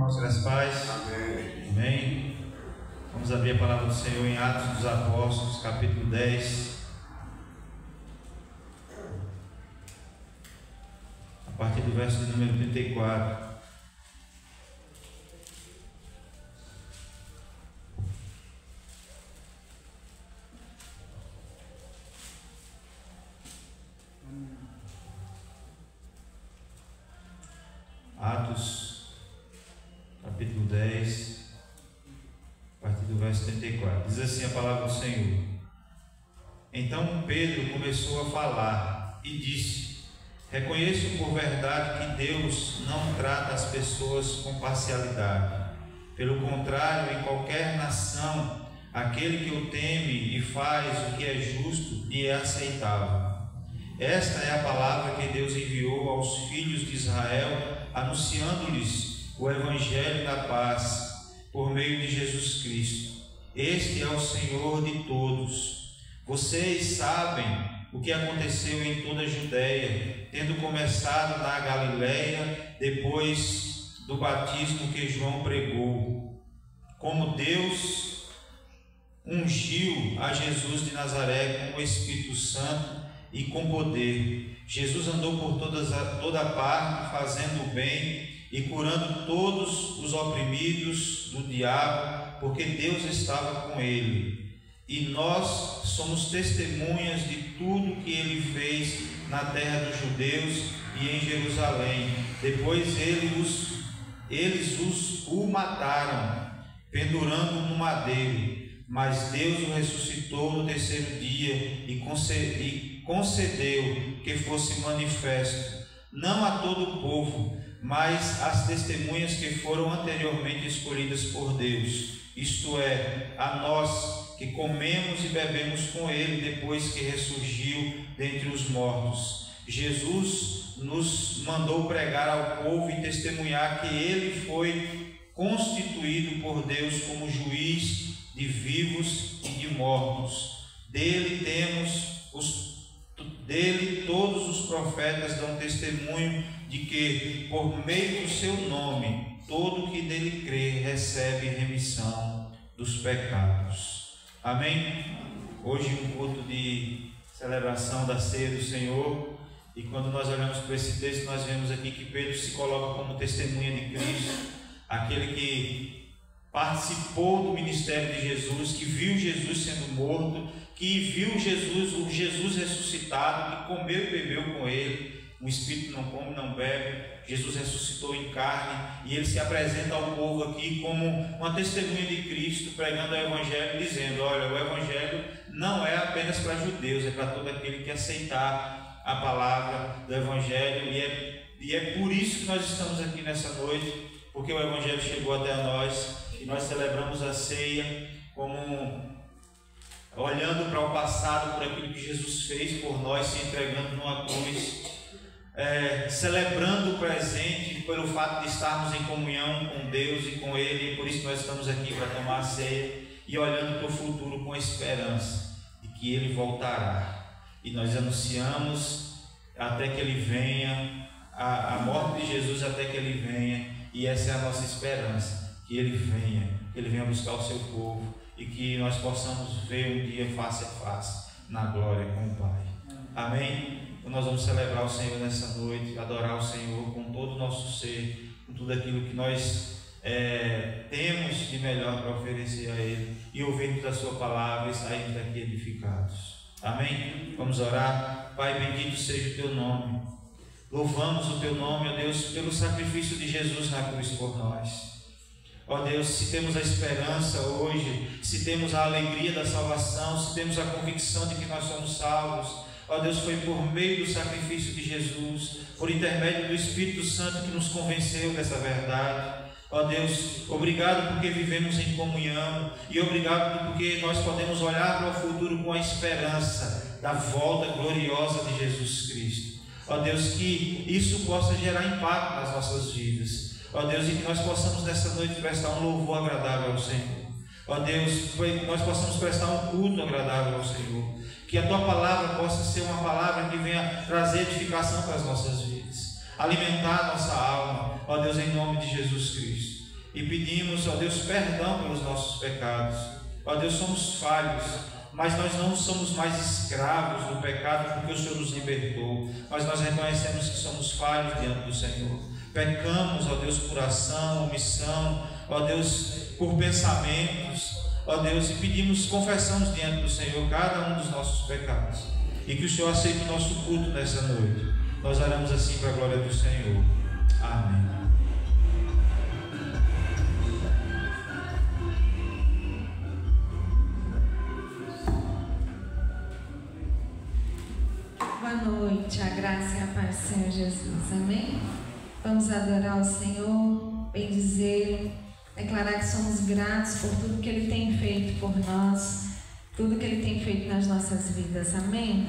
Irmãos, graças a paz. Amém. Amém. Vamos abrir a palavra do Senhor em Atos dos Apóstolos, capítulo 10. A partir do verso de número 34. Atos, capítulo 10, a partir do verso 34. Diz assim a palavra do Senhor: Então Pedro começou a falar e disse: Reconheço por verdade que Deus não trata as pessoas com parcialidade. Pelo contrário, em qualquer nação, aquele que o teme e faz o que é justo lhe é aceitável. Esta é a palavra que Deus enviou aos filhos de Israel, anunciando-lhes o Evangelho da paz, por meio de Jesus Cristo. Este é o Senhor de todos. Vocês sabem o que aconteceu em toda a Judeia, tendo começado na Galileia, depois do batismo que João pregou, como Deus ungiu a Jesus de Nazaré com o Espírito Santo e com poder. Jesus andou por toda parte, fazendo o bem e curando todos os oprimidos do diabo, porque Deus estava com ele. E nós somos testemunhas de tudo que ele fez na terra dos judeus e em Jerusalém. Depois eles o mataram, pendurando no madeiro, mas Deus o ressuscitou no terceiro dia e concedeu que fosse manifesto, não a todo o povo, mas às testemunhas que foram anteriormente escolhidas por Deus, isto é, a nós que comemos e bebemos com ele depois que ressurgiu dentre os mortos. Jesus nos mandou pregar ao povo e testemunhar que ele foi constituído por Deus como juiz de vivos e de mortos. Dele todos os profetas dão testemunho de que, por meio do seu nome, todo que nele crê recebe remissão dos pecados. Amém? Hoje um culto de celebração da ceia do Senhor, e quando nós olhamos para esse texto, nós vemos aqui que Pedro se coloca como testemunha de Cristo, aquele que participou do ministério de Jesus, que viu Jesus sendo morto, que viu o Jesus ressuscitado, que comeu e bebeu com ele. O Espírito não come, não bebe. Jesus ressuscitou em carne e ele se apresenta ao povo aqui como uma testemunha de Cristo, pregando o Evangelho, dizendo: olha, o Evangelho não é apenas para judeus, é para todo aquele que aceitar a palavra do Evangelho, e é por isso que nós estamos aqui nessa noite, porque o Evangelho chegou até nós. E nós celebramos a ceia como olhando para o passado, por aquilo que Jesus fez por nós, se entregando numa cruz, celebrando o presente pelo fato de estarmos em comunhão com Deus e com Ele, e por isso nós estamos aqui para tomar a ceia e olhando para o futuro com esperança de que Ele voltará. E nós anunciamos até que Ele venha, a morte de Jesus até que Ele venha, e essa é a nossa esperança. Que Ele venha buscar o seu povo e que nós possamos ver um dia face a face na glória com o Pai. Amém? Então nós vamos celebrar o Senhor nessa noite, adorar o Senhor com todo o nosso ser, com tudo aquilo que nós temos de melhor para oferecer a Ele, e ouvirmos a sua palavra e sairmos daqui edificados. Amém? Vamos orar. Pai, bendito seja o Teu nome. Louvamos o Teu nome, ó Deus, pelo sacrifício de Jesus na cruz por nós. Ó Deus, se temos a esperança hoje, se temos a alegria da salvação, se temos a convicção de que nós somos salvos, ó Deus, foi por meio do sacrifício de Jesus, por intermédio do Espírito Santo que nos convenceu dessa verdade. Ó Deus, obrigado porque vivemos em comunhão, e obrigado porque nós podemos olhar para o futuro com a esperança da volta gloriosa de Jesus Cristo. Ó Deus, que isso possa gerar impacto nas nossas vidas. Ó Deus, e que nós possamos nessa noite prestar um louvor agradável ao Senhor. Ó Deus, que nós possamos prestar um culto agradável ao Senhor. Que a Tua palavra possa ser uma palavra que venha trazer edificação para as nossas vidas, alimentar a nossa alma. Ó Deus, em nome de Jesus Cristo. e pedimos, ó Deus, perdão pelos nossos pecados. Ó Deus, somos falhos, mas nós não somos mais escravos do pecado porque o Senhor nos libertou, mas nós reconhecemos que somos falhos diante do Senhor. Pecamos, ó Deus, por ação, omissão, ó Deus, por pensamentos, ó Deus, e pedimos, confessamos diante do Senhor cada um dos nossos pecados, e que o Senhor aceite o nosso culto nessa noite. Nós oramos assim para a glória do Senhor. Amém. Boa noite, a graça e a paz do Senhor Jesus, amém? Vamos adorar o Senhor, bendizê-lo, declarar que somos gratos por tudo que Ele tem feito por nós, tudo que Ele tem feito nas nossas vidas, amém?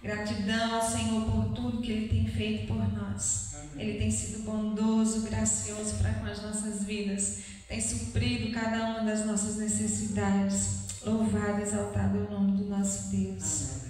Gratidão ao Senhor por tudo que Ele tem feito por nós. Ele tem sido bondoso, gracioso para com as nossas vidas. Tem suprido cada uma das nossas necessidades. Louvado e exaltado é o nome do nosso Deus.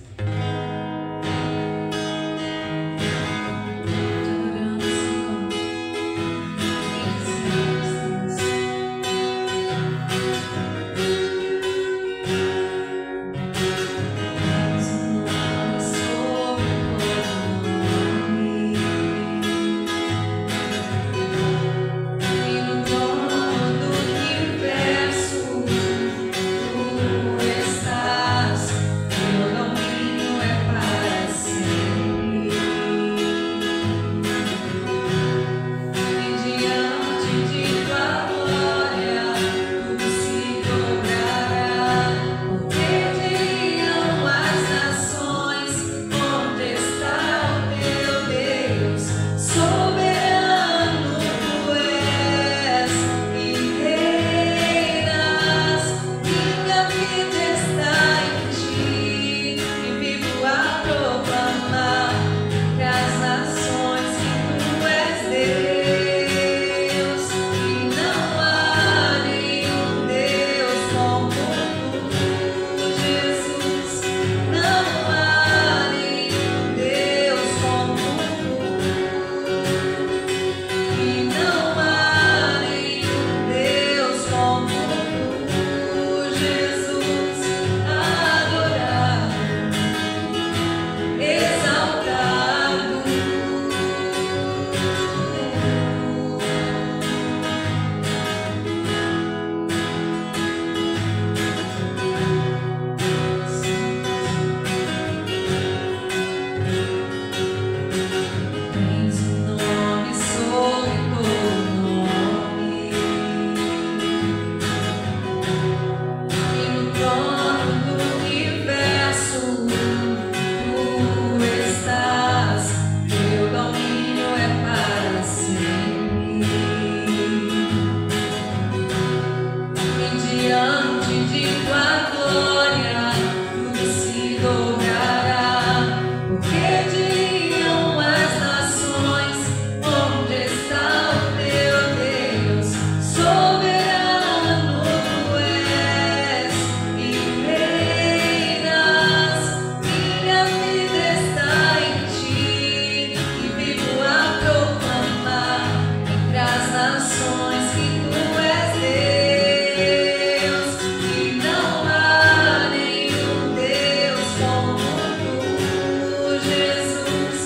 Estás, teu domínio é nações que tu és Deus, e não há nenhum Deus como tu, Jesus.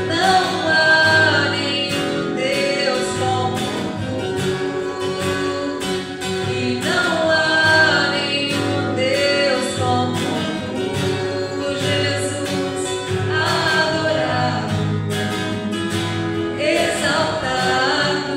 Não há nenhum Deus como tu, e não há nenhum Deus como tu, Jesus. Adorado, exaltado,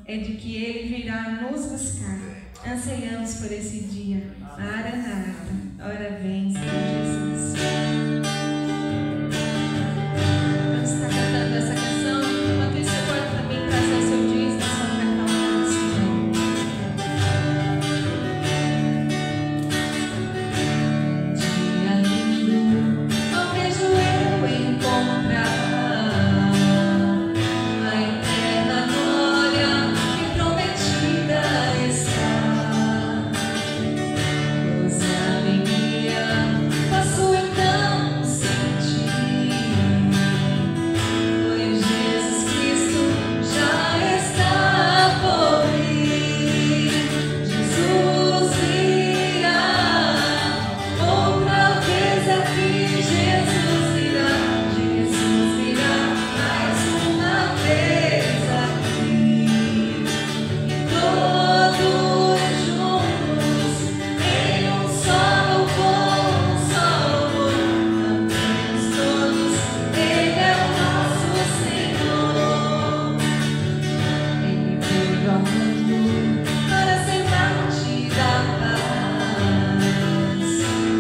é de que Ele virá nos buscar. Anseiamos por esse dia. Maranata, ora vem, Senhor Jesus. Vamos estar cantando essa canção. Enquanto isso, você pode também trazer o seu dízimo, só vai falar do Senhor. Dia lindo, não vejo eu encontrar a eterna glória que prometida está. Luz e alegria posso então sentir, pois Jesus Cristo já está por vir. Jesus virá outra vez aqui. Jesus virá mais uma vez aqui. E todos juntos em um só louvor, cantemos todos, Ele é o nosso Senhor. Ele veio ao mundo para ser parte da paz.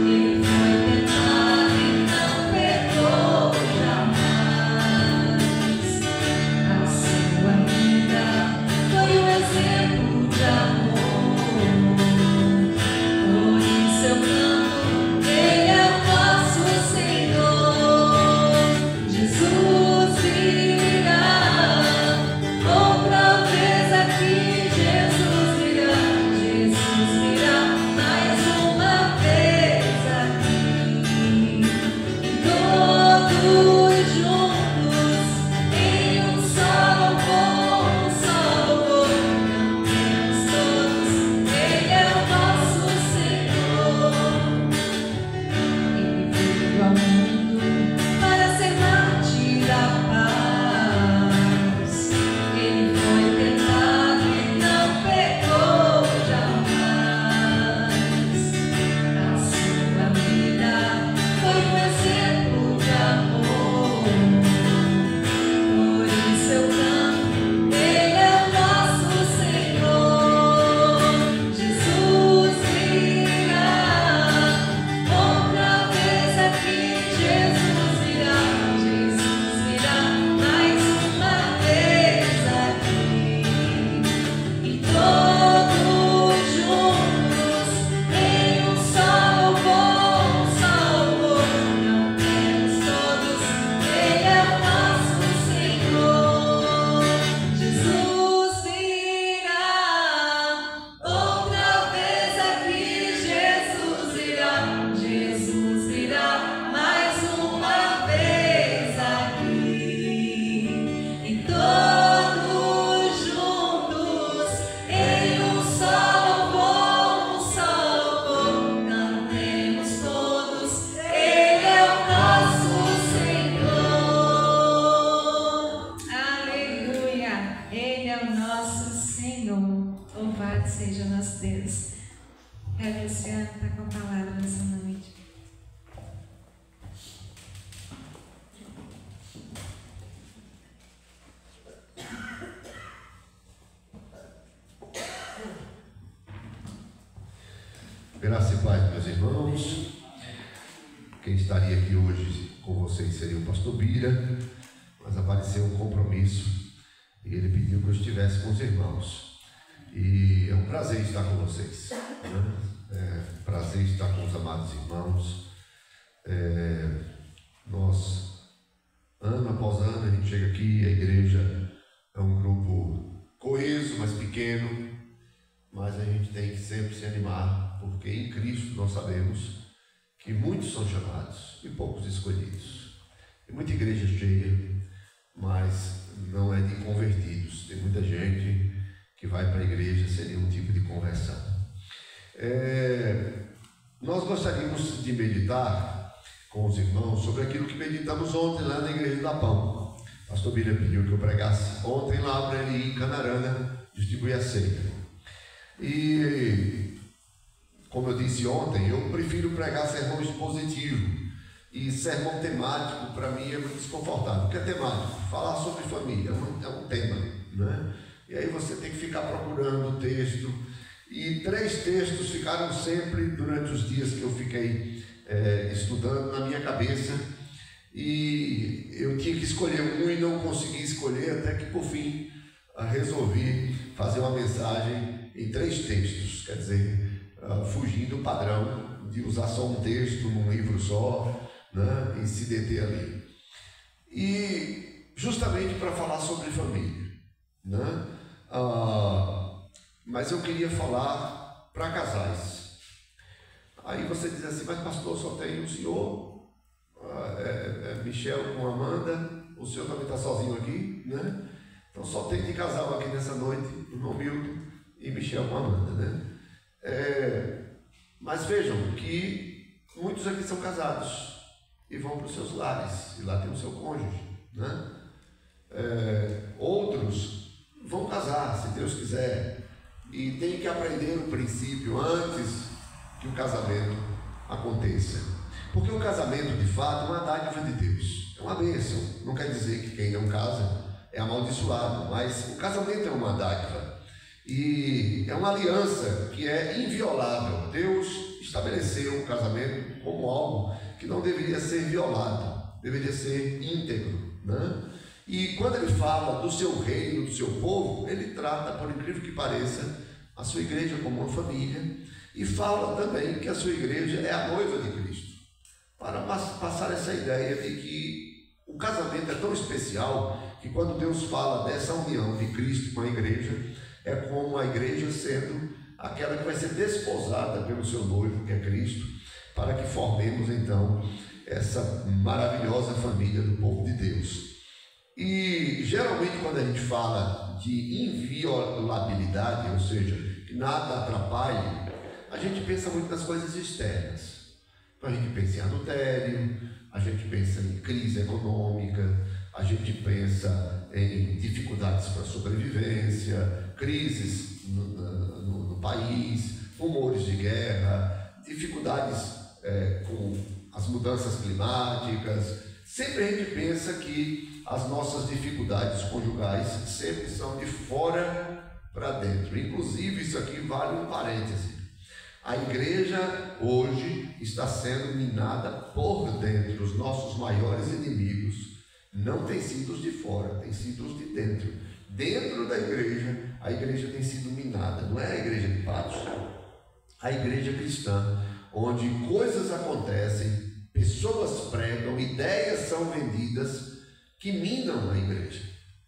Ele foi tentado e não pecou jamais. A sua vida foi um exemplo de amor. Por isso eu canto, Ele é o nosso Senhor. Jesus virá outra vez aqui. Jesus virá mais uma vez aqui. E todos juntos em um só louvor, cantemos todos, Ele é o nosso Senhor. Ele veio ao mundo para ser parte da paz. Ele foi tentado e não pecou jamais. A sua vida foi um exemplo de amor. Por isso eu canto, Ele é o nosso Senhor. Jesus virá outra vez aqui. Jesus virá mais uma vez aqui. E todos juntos em um só louvor, cantemos todos, Ele é o nosso Senhor. Jesus virá outra vez aqui. Jesus virá mais uma vez aqui. E todos juntos em um só louvor, cantemos todos, Ele é o nosso Senhor. Aleluia! Ele é o nosso Senhor. Louvado seja o nosso Deus. Luciano está com a palavra nessa noite. Graça e paz, meus irmãos. Quem estaria aqui hoje com vocês seria o pastor Bira, mas apareceu um compromisso e ele pediu que eu estivesse com os irmãos. E é um prazer estar com vocês, né? É um prazer estar com os amados irmãos. Nós, ano após ano, a gente chega aqui, a igreja é um grupo coeso, mas pequeno, mas a gente tem que sempre se animar, porque em Cristo nós sabemos que muitos são chamados e poucos escolhidos. Tem muita igreja cheia, mas não é de convertidos. Tem muita gente que vai para a igreja sem nenhum tipo de conversão. Nós gostaríamos de meditar com os irmãos sobre aquilo que meditamos ontem lá na igreja da Pão. O pastor Bíblia pediu que eu pregasse ontem lá para ele ir em Canarana distribuir a ceia. E como eu disse ontem, eu prefiro pregar sermão expositivo, e sermão temático para mim é muito desconfortável. O que é temático? Falar sobre família é um tema, né? E aí você tem que ficar procurando o texto. E 3 textos ficaram sempre, durante os dias que eu fiquei estudando, na minha cabeça. E eu tinha que escolher um e não consegui escolher, até que por fim resolvi fazer uma mensagem em 3 textos. Quer dizer, fugindo do padrão de usar só um texto num livro só, né, e se deter ali. E justamente para falar sobre família, né? Mas eu queria falar para casais. Aí você diz assim, mas pastor, só tem o senhor, Michel com Amanda, o senhor também está sozinho aqui, né? Então só tem de casal aqui nessa noite, irmão Milton e Michel com Amanda, né? Mas vejam que muitos aqui são casados e vão para os seus lares, e lá tem o seu cônjuge, né? Outros vão casar, se Deus quiser, e tem que aprender o princípio antes que o casamento aconteça. Porque o casamento, de fato, é uma dádiva de Deus, é uma bênção. Não quer dizer que quem não casa é amaldiçoado, mas o casamento é uma dádiva. E é uma aliança que é inviolável. Deus estabeleceu o casamento como algo que não deveria ser violado, deveria ser íntegro, né? E quando ele fala do seu reino, do seu povo, ele trata, por incrível que pareça, a sua igreja como uma família, e fala também que a sua igreja é a noiva de Cristo, para passar essa ideia de que o casamento é tão especial que quando Deus fala dessa união de Cristo com a igreja, é como a igreja sendo aquela que vai ser desposada pelo seu noivo, que é Cristo, para que formemos então essa maravilhosa família do povo de Deus. E geralmente quando a gente fala de inviolabilidade, ou seja, que nada atrapalhe, a gente pensa muito nas coisas externas. Então a gente pensa em adultério, a gente pensa em crise econômica, a gente pensa em dificuldades para a sobrevivência, crises no país, rumores de guerra, dificuldades com as mudanças climáticas. Sempre a gente pensa que as nossas dificuldades conjugais sempre são de fora para dentro. Inclusive, isso aqui vale um parêntese. A igreja hoje está sendo minada por dentro. Os nossos maiores inimigos não têm sido os de fora, têm sido os de dentro. Dentro da igreja, a igreja tem sido minada. Não é a igreja de Patos, a igreja cristã, onde coisas acontecem, pessoas pregam, ideias são vendidas que minam a igreja,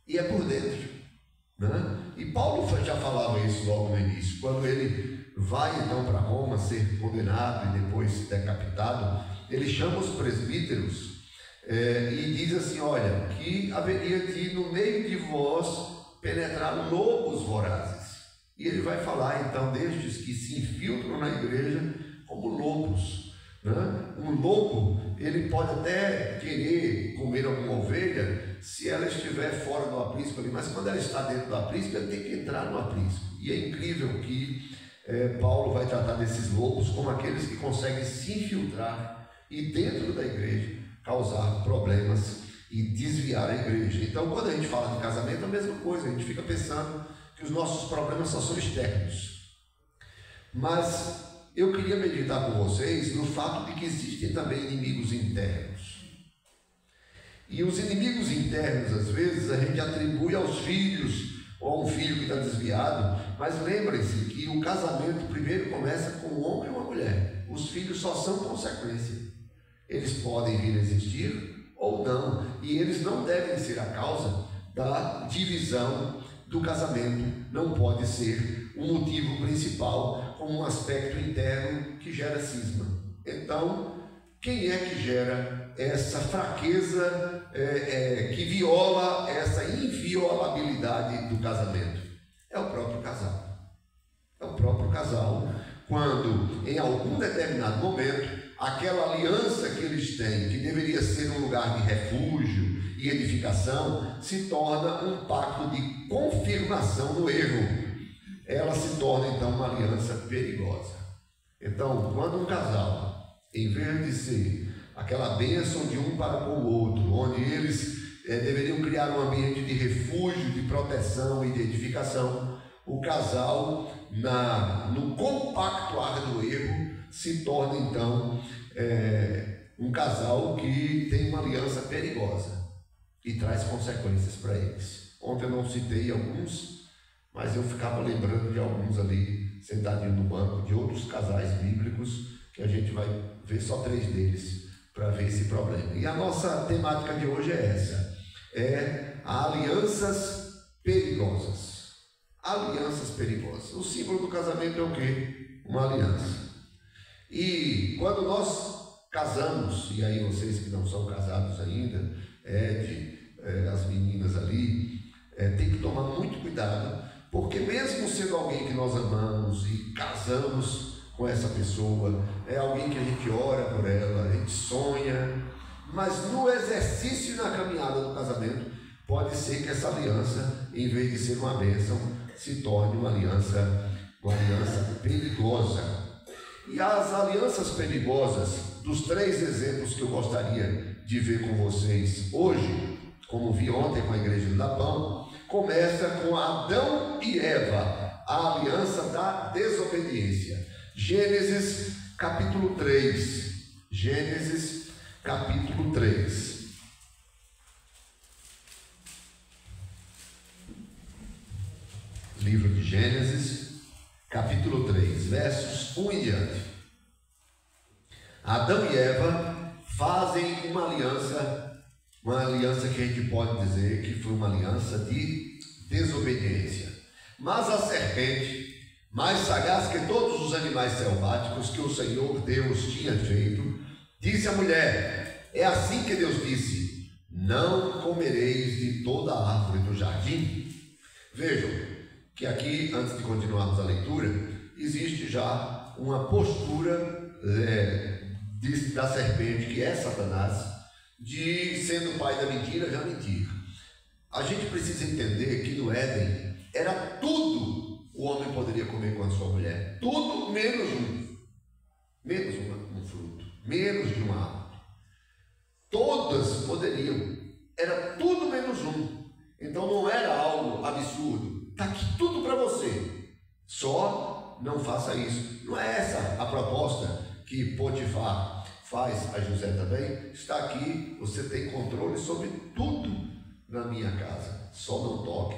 e é por dentro, né? E Paulo já falava isso logo no início, quando ele vai então para Roma ser condenado e depois decapitado. Ele chama os presbíteros e diz assim, olha, que haveria de no meio de vós penetrar lobos vorazes. E ele vai falar então destes que se infiltram na igreja como lobos, né? Um lobo, ele pode até querer comer alguma ovelha se ela estiver fora do aprisco ali, mas quando ela está dentro do aprisco, ela tem que entrar no aprisco. E é incrível que Paulo vai tratar desses lobos como aqueles que conseguem se infiltrar e dentro da igreja causar problemas e desviar a igreja. Então, quando a gente fala de casamento, é a mesma coisa. A gente fica pensando que os nossos problemas só são externos. Mas eu queria meditar com vocês no fato de que existem também inimigos internos. E os inimigos internos, às vezes, a gente atribui aos filhos, ou a um filho que está desviado, mas lembrem-se que o casamento primeiro começa com um homem e uma mulher. Os filhos só são consequência. Eles podem vir a existir ou não, e eles não devem ser a causa da divisão do casamento. Não pode ser um motivo principal, como um aspecto interno que gera cisma. Então, quem é que gera essa fraqueza que viola essa inviolabilidade do casamento? É o próprio casal. É o próprio casal, quando em algum determinado momento aquela aliança que eles têm, que deveria ser um lugar de refúgio e edificação, se torna um pacto de confirmação do erro. Ela se torna então uma aliança perigosa. Então, quando um casal, em vez de ser aquela bênção de um para com o outro, onde eles deveriam criar um ambiente de refúgio, de proteção e de edificação. O casal, no compactuar do erro, se torna então um casal que tem uma aliança perigosa e traz consequências para eles. Ontem eu não citei alguns, mas eu ficava lembrando de alguns ali, sentadinho no banco, de outros casais bíblicos, que a gente vai ver só 3 deles para ver esse problema. E a nossa temática de hoje é essa, alianças perigosas. Alianças perigosas. O símbolo do casamento é o quê? Uma aliança. E quando nós casamos, e aí vocês que não são casados ainda, as meninas ali, tem que tomar muito cuidado, porque mesmo sendo alguém que nós amamos e casamos com essa pessoa, é alguém que a gente ora por ela, a gente sonha, mas no exercício e na caminhada do casamento, pode ser que essa aliança, em vez de ser uma bênção, se torne uma aliança perigosa. E as alianças perigosas, dos 3 exemplos que eu gostaria de ver com vocês hoje, como vi ontem com a igreja do Lapão, começa com Adão e Eva, a aliança da desobediência. Gênesis capítulo 3. Gênesis capítulo 3. Livro de Gênesis, capítulo 3, versos 1 em diante. Adão e Eva fazem uma aliança que a gente pode dizer que foi uma aliança de desobediência. Mas a serpente, mais sagaz que todos os animais selváticos que o Senhor Deus tinha feito, disse à mulher: é assim que Deus disse, não comereis de toda a árvore do jardim. Vejam que aqui, antes de continuarmos a leitura, existe já uma postura da serpente, que é Satanás, de, sendo o pai da mentira, já mentir. A gente precisa entender que no Éden era tudo o homem poderia comer com a sua mulher, tudo menos um fruto, menos de uma árvore. Todas poderiam, era tudo menos um. Então não era algo absurdo, está aqui tudo para você, só não faça isso. Não é essa a proposta que Potifar faz a José também? Está aqui, você tem controle sobre tudo na minha casa, só não toque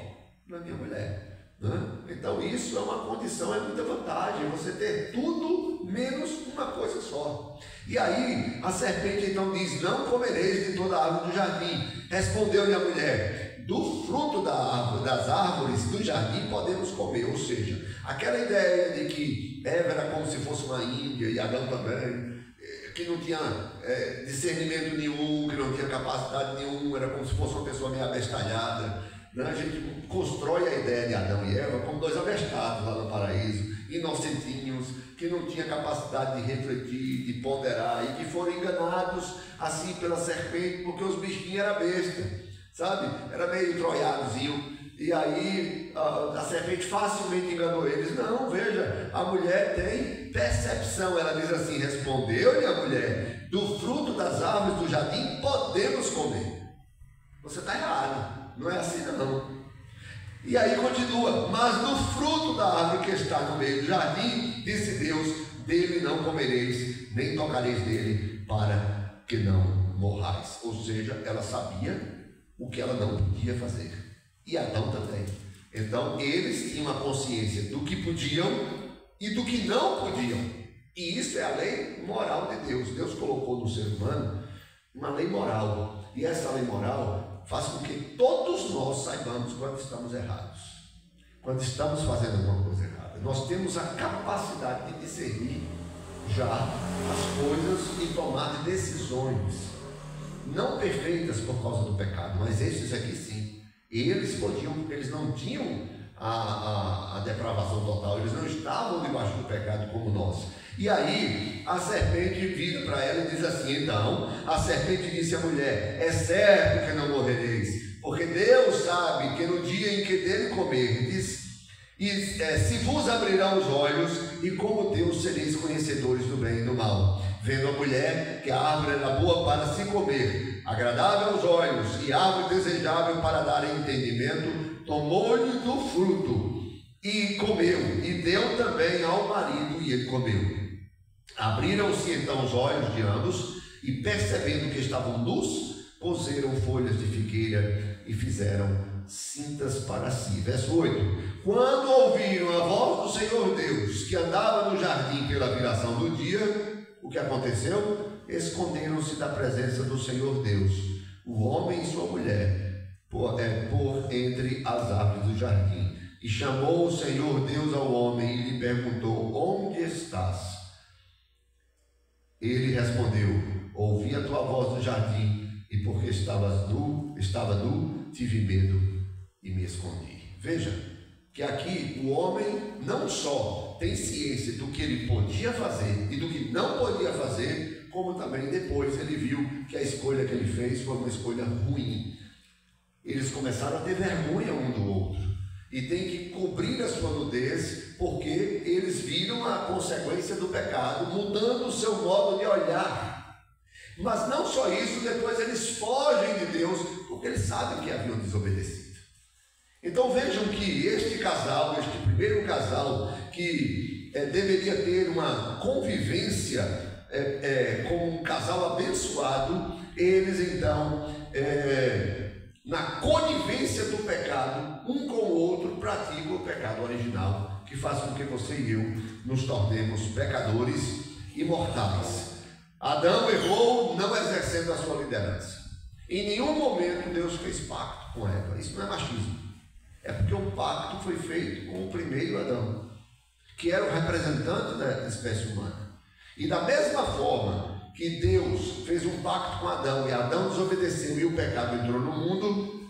na minha mulher. Então isso é uma condição, é muita vantagem, você ter tudo menos uma coisa só. E aí a serpente então diz: não comereis de toda a árvore do jardim. Respondeu-lhe a mulher: do fruto das árvores do jardim podemos comer. Ou seja, aquela ideia de que Eva era como se fosse uma índia e Adão também, que não tinha discernimento nenhum, que não tinha capacidade nenhuma, era como se fosse uma pessoa meio abestalhada. A gente constrói a ideia de Adão e Eva como 2 abestados lá no paraíso, inocentinhos, que não tinham capacidade de refletir, de ponderar, e que foram enganados assim pela serpente, porque os bichinhos eram besta, sabe? Era meio troiadozinho. E aí a serpente facilmente enganou eles. Não, veja, a mulher tem percepção. Ela diz assim: respondeu-lhe a mulher: do fruto das árvores do jardim podemos comer. Você está errado. Não é assim não. E aí continua: mas do fruto da árvore que está no meio do jardim, disse Deus, dele não comereis, nem tocareis dele, para que não morrais. Ou seja, ela sabia o que ela não podia fazer, e Adão também. Então eles tinham a consciência do que podiam e do que não podiam. E isso é a lei moral de Deus. Deus colocou no ser humano uma lei moral, e essa lei moral faz com que todos nós saibamos quando estamos errados, quando estamos fazendo alguma coisa errada. Nós temos a capacidade de discernir já as coisas e tomar decisões, não perfeitas por causa do pecado, mas esses aqui sim. Eles não tinham a depravação total, eles não estavam debaixo do pecado como nós. E aí a serpente vira para ela e diz assim: então a serpente disse à mulher: é certo que não morrereis, porque Deus sabe que no dia em que dele comerdes, se vos abrirão os olhos, e como Deus sereis conhecedores do bem e do mal. vendo a mulher que a árvore era boa para se comer, agradável aos olhos e árvore desejável para dar entendimento, tomou-lhe do fruto e comeu, e deu também ao marido, e ele comeu. Abriram-se então os olhos de ambos, e percebendo que estavam nus, coseram folhas de figueira e fizeram cintas para si. Verso 8: quando ouviram a voz do Senhor Deus, que andava no jardim pela viração do dia, o que aconteceu? Esconderam-se da presença do Senhor Deus, o homem e sua mulher, por entre as árvores do jardim. E chamou o Senhor Deus ao homem e lhe perguntou: onde estás? Ele respondeu: ouvi a tua voz no jardim, e porque estava nu, tive medo e me escondi. Veja que aqui o homem não só tem ciência do que ele podia fazer e do que não podia fazer, como também depois ele viu que a escolha que ele fez foi uma escolha ruim. Eles começaram a ter vergonha um do outro e tem que cobrir a sua nudez, porque eles viram a consequência do pecado, mudando o seu modo de olhar. Mas não só isso, depois eles fogem de Deus, porque eles sabem que haviam desobedecido. Então vejam que este casal, este primeiro casal, que deveria ter uma convivência como um casal abençoado, eles então, na conivência do pecado, um com o outro, praticam o pecado original, que faz com que você e eu nos tornemos pecadores e mortais. Adão errou não exercendo a sua liderança. Em nenhum momento Deus fez pacto com Eva. Isso não é machismo. É porque o pacto foi feito com o primeiro Adão, que era o representante da espécie humana. E da mesma forma que Deus fez um pacto com Adão e Adão desobedeceu e o pecado entrou no mundo,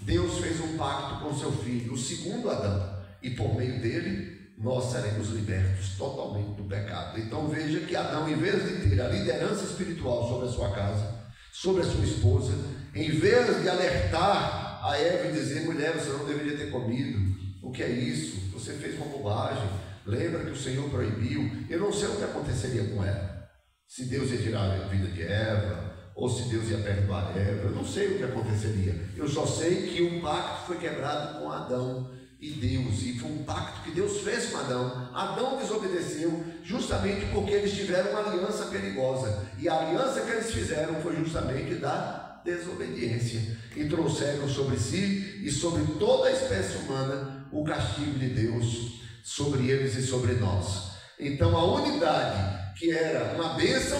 Deus fez um pacto com seu filho, o segundo Adão, e por meio dele nós seremos libertos totalmente do pecado. Então veja que Adão, em vez de ter a liderança espiritual sobre a sua casa, sobre a sua esposa, em vez de alertar a Eva e dizer: mulher, você não deveria ter comido, o que é isso? Você fez uma bobagem, lembra que o Senhor proibiu. Eu não sei o que aconteceria com ela, se Deus ia tirar a vida de Eva, ou se Deus ia perdoar Eva. Eu não sei o que aconteceria. Eu só sei que um pacto foi quebrado com Adão e Deus, e foi um pacto que Deus fez com Adão. Adão desobedeceu justamente porque eles tiveram uma aliança perigosa, e a aliança que eles fizeram foi justamente da desobediência, e trouxeram sobre si e sobre toda a espécie humana o castigo de Deus sobre eles e sobre nós. Então a unidade, que era uma bênção,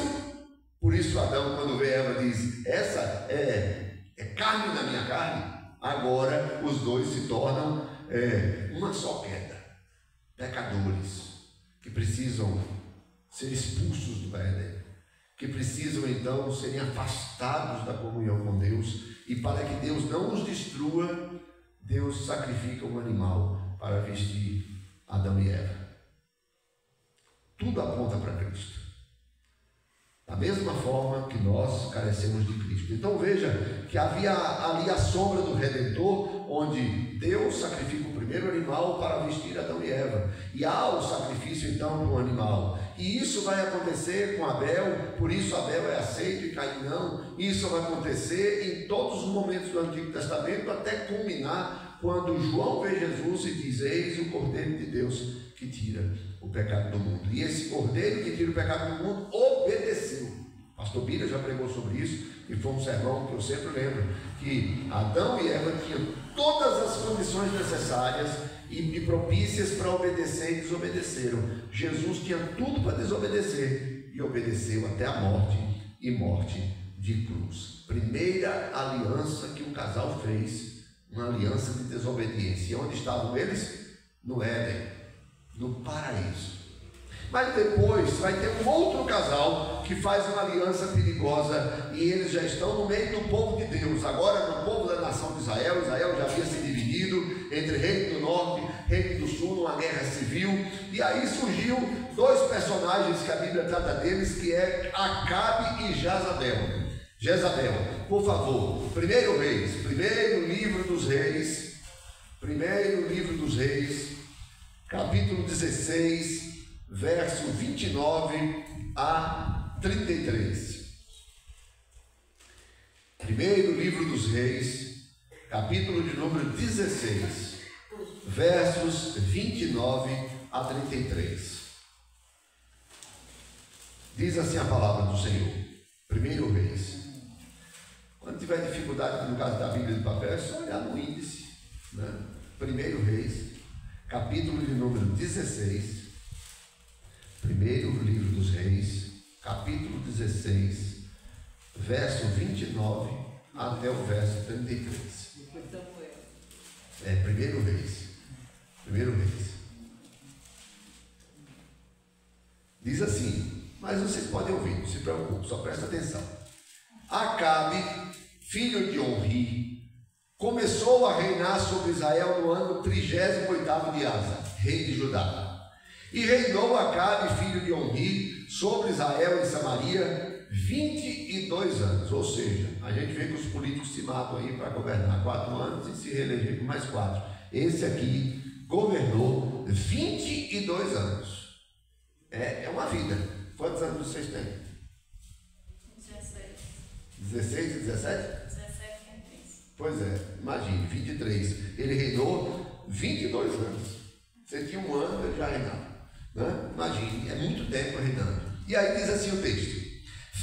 por isso Adão, quando vê Eva, diz: essa é carne da minha carne. Agora os dois se tornam uma só queda, pecadores que precisam ser expulsos do Éden, que precisam então serem afastados da comunhão com Deus, e para que Deus não os destrua, Deus sacrifica um animal para vestir Adão e Eva. Tudo aponta para Cristo, da mesma forma que nós carecemos de Cristo. Então veja que havia ali a sombra do Redentor, onde Deus sacrifica o primeiro animal para vestir Adão e Eva, e há o sacrifício então do animal, e isso vai acontecer com Abel. Por isso Abel é aceito e Caim não. Isso vai acontecer em todos os momentos do Antigo Testamento, até culminar quando João vê Jesus e diz: eis o Cordeiro de Deus que tira o pecado do mundo. E esse Cordeiro que tira o pecado do mundo obedeceu. Pastor Bira já pregou sobre isso, e foi um sermão que eu sempre lembro, que Adão e Eva tinham todas as condições necessárias e propícias para obedecer, e desobedeceram. Jesus tinha tudo para desobedecer e obedeceu até a morte, e morte de cruz. Primeira aliança que um casal fez, uma aliança de desobediência. E onde estavam eles? No Éden, no paraíso. Mas depois vai ter um outro casal que faz uma aliança perigosa, e eles já estão no meio do povo de Deus, agora no povo da nação de Israel. Israel já havia se dividido entre reino do norte, reino do sul, numa guerra civil, e aí surgiu dois personagens que a Bíblia trata deles, que é Acabe e Jezabel. Por favor, primeiro livro dos reis, capítulo 16, verso 29 a 33. Primeiro livro dos Reis, capítulo de número 16, versos 29 a 33. Diz assim a palavra do Senhor. Primeiro Reis. Quando tiver dificuldade, no caso da Bíblia de papel, é só olhar no índice, né? Primeiro Reis, capítulo de número 16. Primeiro livro dos Reis, capítulo 16, verso 29 até o verso 33. Primeiro Reis. Primeiro Reis. Diz assim, mas vocês podem ouvir, não se preocupe, só presta atenção. Acabe, filho de Onri, começou a reinar sobre Israel no ano 38º de Asa, rei de Judá. E reinou Acabe, filho de Onri, sobre Israel e Samaria 22 anos. Ou seja, a gente vê que os políticos se matam aí para governar 4 anos e se reeleger por mais 4. Esse aqui governou 22 anos. É uma vida. Quantos anos vocês têm? 16 e 17? 17 e 15. Pois é, imagine, 23. Ele reinou 22 anos. Você tinha 1 ano, ele já reinava, né? Imagine, é muito tempo reinando. E aí diz assim o texto: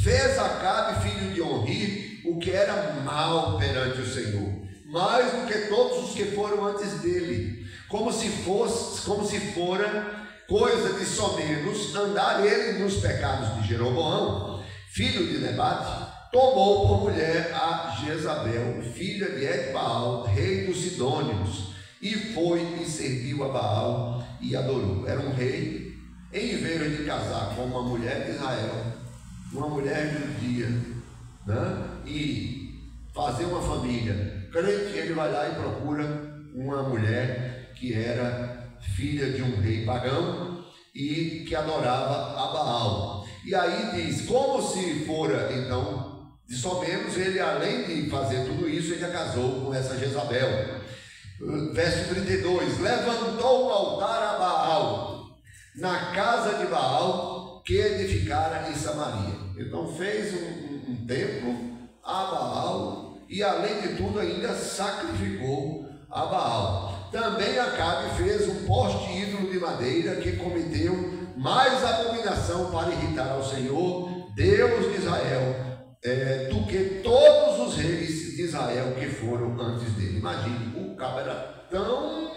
fez Acabe, filho de Onri, o que era mal perante o Senhor, mais do que todos os que foram antes dele, como se fora coisa de somenos andar ele nos pecados de Jeroboão, filho de Nebate. Tomou por mulher a Jezabel, filha de Etbaal, rei dos Sidônios, e foi e serviu a Baal e adorou. Era um rei, em vez de casar com uma mulher de Israel, uma mulher judia, né, e fazer uma família crente, ele vai lá e procura uma mulher que era filha de um rei pagão e que adorava a Baal. E aí diz, como se fora então de somenos, ele, além de fazer tudo isso, ele a casou com essa Jezabel. Verso 32, levantou um altar a Baal na casa de Baal que edificara em Samaria. Então fez um templo a Baal e, além de tudo, ainda sacrificou a Baal. Também Acabe fez um poste ídolo de madeira que cometeu mais abominação para irritar ao Senhor, Deus de Israel, do que todos os reis de Israel que foram antes dele. Imagine, o cabo era tão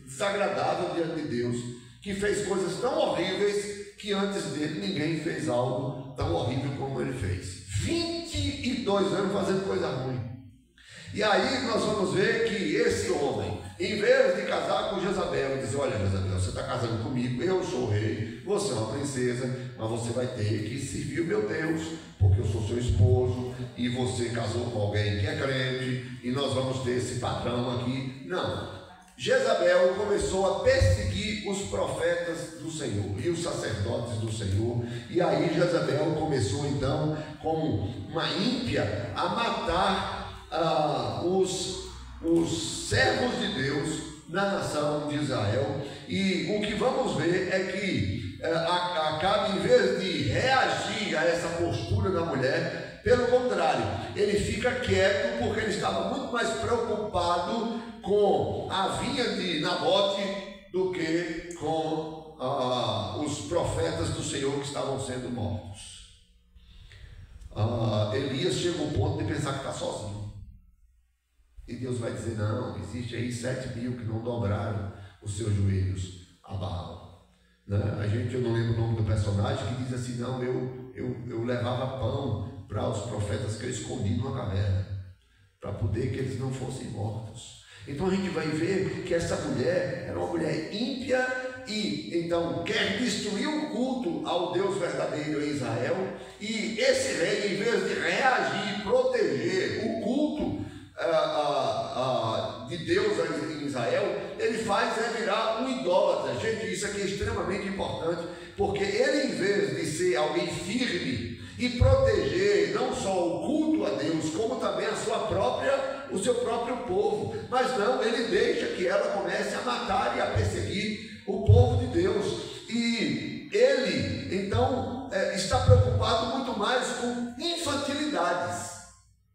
desagradável diante de Deus, que fez coisas tão horríveis, que antes dele ninguém fez algo tão horrível como ele fez. 22 anos fazendo coisa ruim. E aí nós vamos ver que esse homem, em vez de casar com Jezabel e dizer, olha Jezabel, você está casando comigo, eu sou rei, você é uma princesa, mas você vai ter que servir o meu Deus, porque eu sou seu esposo, e você casou com alguém que é crente, e nós vamos ter esse padrão aqui. Não. Jezabel começou a perseguir os profetas do Senhor e os sacerdotes do Senhor, e aí Jezabel começou então, como uma ímpia, a matar os servos de Deus na nação de Israel. E o que vamos ver é que Acabe, em vez de reagir a essa postura da mulher, pelo contrário, ele fica quieto, porque ele estava muito mais preocupado com a vinha de Nabote do que com os profetas do Senhor que estavam sendo mortos. Elias chega ao ponto de pensar que está sozinho. E Deus vai dizer, não, existe aí 7.000 que não dobraram os seus joelhos a Baal. Né? Eu não lembro o nome do personagem, que diz assim, não, eu levava pão para os profetas que eu escondi numa caverna, para poder que eles não fossem mortos. Então a gente vai ver que essa mulher era uma mulher ímpia e então quer destruir o culto ao Deus verdadeiro em Israel, e esse rei, em vez de reagir e proteger o culto de Deus em Israel, ele faz virar um idólatra. Gente, isso aqui é extremamente importante, porque ele, em vez de ser alguém firme e proteger não só o culto a Deus, como também o seu próprio povo, mas não, ele deixa que ela comece a matar e a perseguir o povo de Deus. E ele então está preocupado preocupado muito mais com infantilidades.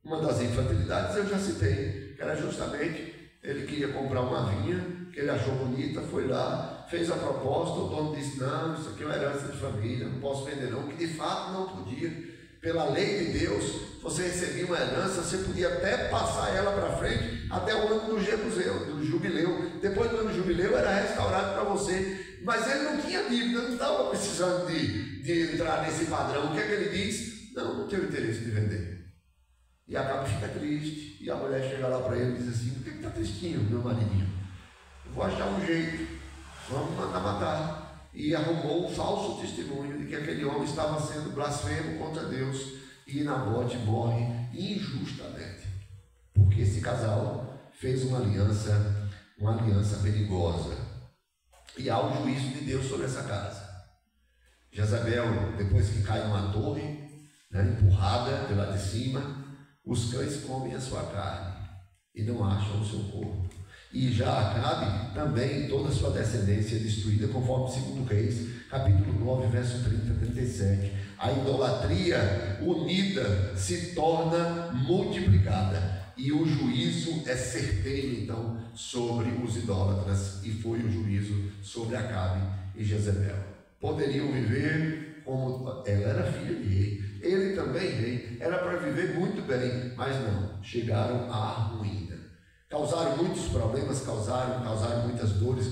Uma das infantilidades eu já citei, que era justamente, ele queria comprar uma vinha, que ele achou bonita, foi lá, fez a proposta, o dono disse, não, isso aqui é uma herança de família, não posso vender não, que de fato não podia. Pela lei de Deus, você recebia uma herança, você podia até passar ela para frente até o ano do jubileu. Depois do ano do jubileu era restaurado para você. Mas ele não tinha dívida, não estava precisando de entrar nesse padrão. O que é que ele diz? Não tenho interesse de vender. E acaba fica triste. E a mulher chega lá para ele e diz assim, por que está tristinho, meu maridinho? Eu vou achar um jeito, vamos mandar matar. E arrumou um falso testemunho de que aquele homem estava sendo blasfemo contra Deus, e Nabote morre injustamente, porque esse casal fez uma aliança perigosa, e há o juízo de Deus sobre essa casa. Jezabel, depois que cai numa torre, empurrada de lá de cima, os cães comem a sua carne e não acham o seu corpo. E já Acabe também, toda a sua descendência é destruída, conforme 2 Reis, capítulo 9, verso 30 a 37. A idolatria unida se torna multiplicada, e o juízo é certeiro, então, sobre os idólatras, e foi o juízo sobre Acabe e Jezebel. Poderiam viver como ela era filha de rei, ele também rei, era para viver muito bem, mas não, chegaram à ruína. Causaram muitos problemas, causaram muitas dores,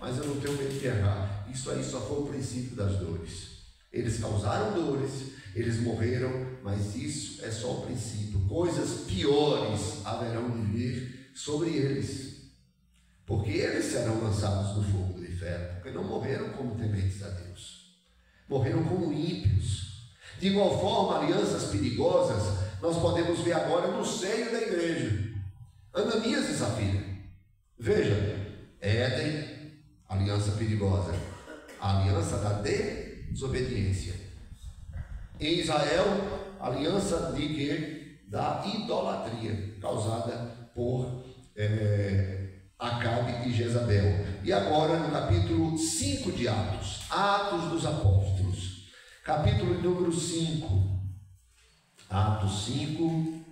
mas eu não tenho medo de errar. Isso aí só foi o princípio das dores. Eles causaram dores, eles morreram, mas isso é só o princípio. Coisas piores haverão de vir sobre eles, porque eles serão lançados no fogo do inferno, porque não morreram como tementes a Deus, morreram como ímpios. De igual forma, alianças perigosas nós podemos ver agora no seio da igreja. Ananias e Safira, veja, Éden, aliança perigosa, a aliança da desobediência. Em Israel, aliança de quê? Da idolatria, causada por Acabe e Jezabel. E agora no capítulo 5 de Atos dos Apóstolos, capítulo número 5, Atos 5,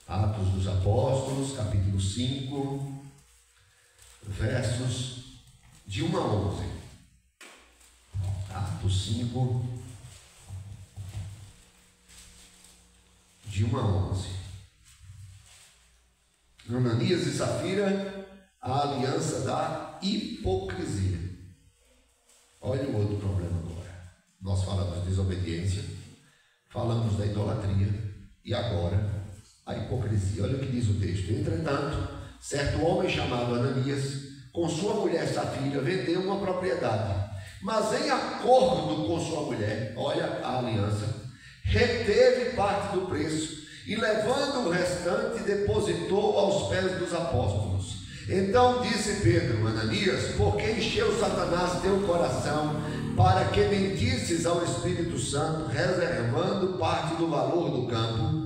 Atos dos Apóstolos, capítulo 5, versos de 1 a 11. Atos 5, de 1 a 11. Ananias e Safira, a aliança da hipocrisia. Olha o outro problema agora. Nós falamos de desobediência, falamos da idolatria, e agora a hipocrisia. Olha o que diz o texto. Entretanto, certo homem chamado Ananias, com sua mulher Safira, vendeu uma propriedade, mas em acordo com sua mulher, olha a aliança, reteve parte do preço, e levando o restante, depositou aos pés dos apóstolos. Então disse Pedro: Ananias, por que encheu Satanás teu coração, para que mentisses ao Espírito Santo, reservando parte do valor do campo?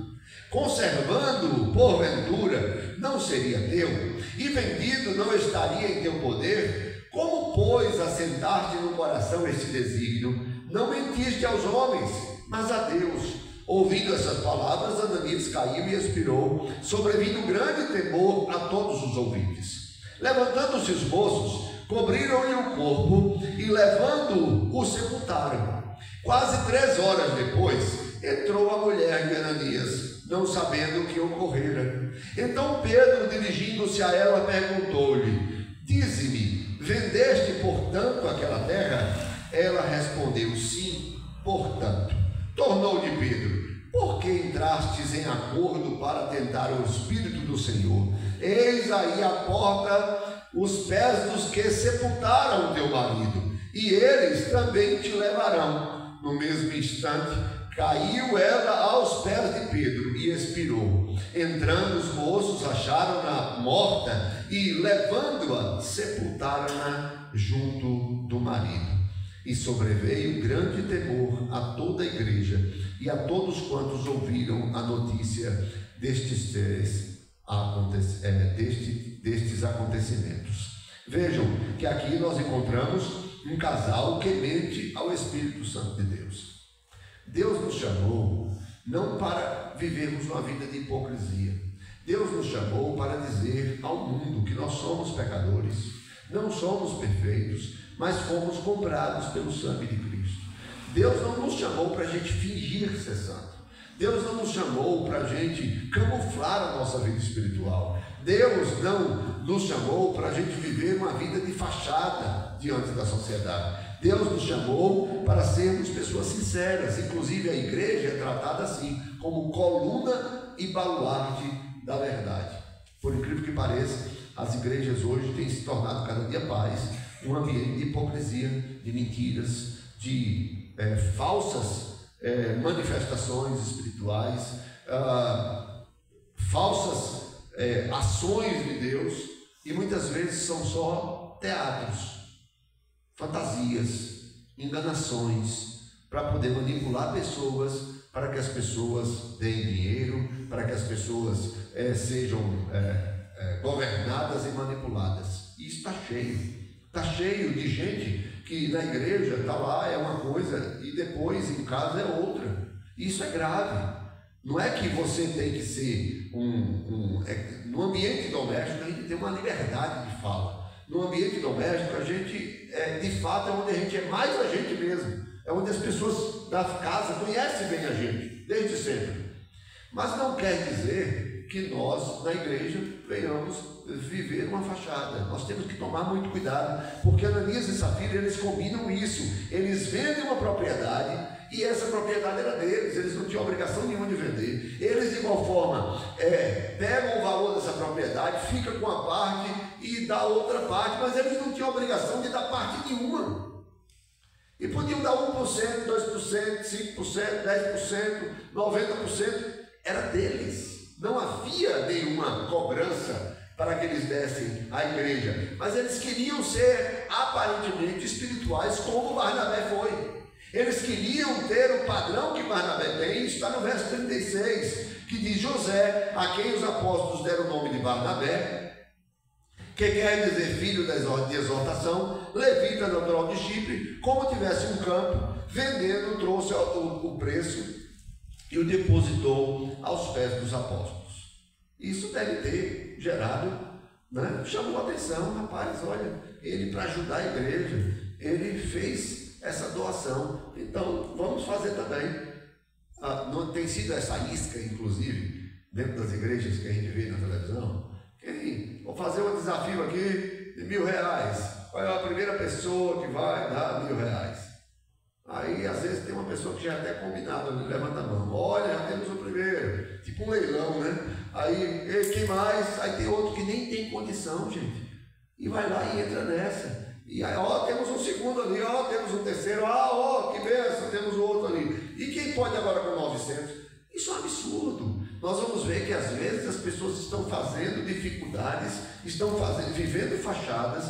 Conservando-o, porventura, não seria teu, e vendido não estaria em teu poder? Como, pois, assentaste no coração este desígnio? Não mentiste aos homens, mas a Deus. Ouvindo essas palavras, Ananias caiu e expirou, sobrevindo grande temor a todos os ouvintes. Levantando-se os moços, cobriram-lhe o corpo e, levando-o, o sepultaram. Quase 3 horas depois, entrou a mulher de Ananias, não sabendo o que ocorrera. Então Pedro, dirigindo-se a ela, perguntou-lhe: Dize-me, vendeste, portanto, aquela terra? Ela respondeu: Sim, portanto. Tornou-lhe Pedro: Por que entrastes em acordo para tentar o Espírito do Senhor? Eis aí a porta os pés dos que sepultaram teu marido, e eles também te levarão. No mesmo instante, caiu ela aos pés de Pedro e expirou. Entrando os moços, acharam-na morta e, levando-a, sepultaram-na junto do marido. E sobreveio grande temor a toda a igreja e a todos quantos ouviram a notícia destes acontecimentos. Vejam que aqui nós encontramos um casal que mente ao Espírito Santo de Deus. Deus nos chamou não para vivermos uma vida de hipocrisia. Deus nos chamou para dizer ao mundo que nós somos pecadores, não somos perfeitos, mas fomos comprados pelo sangue de Cristo. Deus não nos chamou para a gente fingir ser santo. Deus não nos chamou para a gente camuflar a nossa vida espiritual. Deus não nos chamou para a gente viver uma vida de fachada diante da sociedade. Deus nos chamou para sermos pessoas sinceras. Inclusive a igreja é tratada assim, como coluna e baluarte da verdade. Por incrível que pareça, as igrejas hoje têm se tornado cada dia mais um ambiente de hipocrisia, de mentiras, de falsas manifestações espirituais, falsas ações de Deus, e muitas vezes são só teatros, fantasias, enganações, para poder manipular pessoas, para que as pessoas deem dinheiro, para que as pessoas sejam governadas e manipuladas. E isso está cheio de gente que na igreja está lá, é uma coisa, e depois em casa é outra. Isso é grave. Não é que você tem que ser no ambiente doméstico a gente tem uma liberdade de fala. No ambiente doméstico a gente, de fato, é onde a gente é mais a gente mesmo. É onde as pessoas da casa conhecem bem a gente, desde sempre. Mas não quer dizer que nós, na igreja, venhamos viver uma fachada. Nós temos que tomar muito cuidado, porque Ananias e Safira, eles combinam isso. Eles vendem uma propriedade, e essa propriedade era deles, eles não tinham obrigação nenhuma de vender. Eles, de igual forma, pegam o valor dessa propriedade, fica com a parte e dá outra parte, mas eles não tinham obrigação de dar parte nenhuma. E podiam dar 1%, 2%, 5%, 10%, 90%, era deles. Não havia nenhuma cobrança para que eles dessem à igreja, mas eles queriam ser aparentemente espirituais, como Barnabé foi. Eles queriam ter o padrão que Barnabé tem. Está no verso 36, que diz: José, a quem os apóstolos deram o nome de Barnabé, que quer dizer filho de exortação, levita natural de Chipre, como tivesse um campo, vendendo, trouxe o preço e o depositou aos pés dos apóstolos. Isso deve ter gerado, chamou a atenção. Rapaz, olha, ele, para ajudar a igreja, ele fez essa doação, então vamos fazer também. Não tem sido essa isca, inclusive, dentro das igrejas que a gente vê na televisão? Vou fazer um desafio aqui de R$1.000. Qual é a primeira pessoa que vai dar R$1.000? Aí, às vezes, tem uma pessoa que já é até combinada, levanta a mão. Olha, já temos o primeiro. Tipo um leilão, né? Aí, quem mais? Aí tem outro que nem tem condição, gente. E vai lá e entra nessa. E aí, temos um segundo ali, temos um terceiro. Que benção, temos o outro ali. E quem pode agora com 900? Isso é um absurdo. Nós vamos ver que, às vezes, as pessoas estão fazendo dificuldades, vivendo fachadas,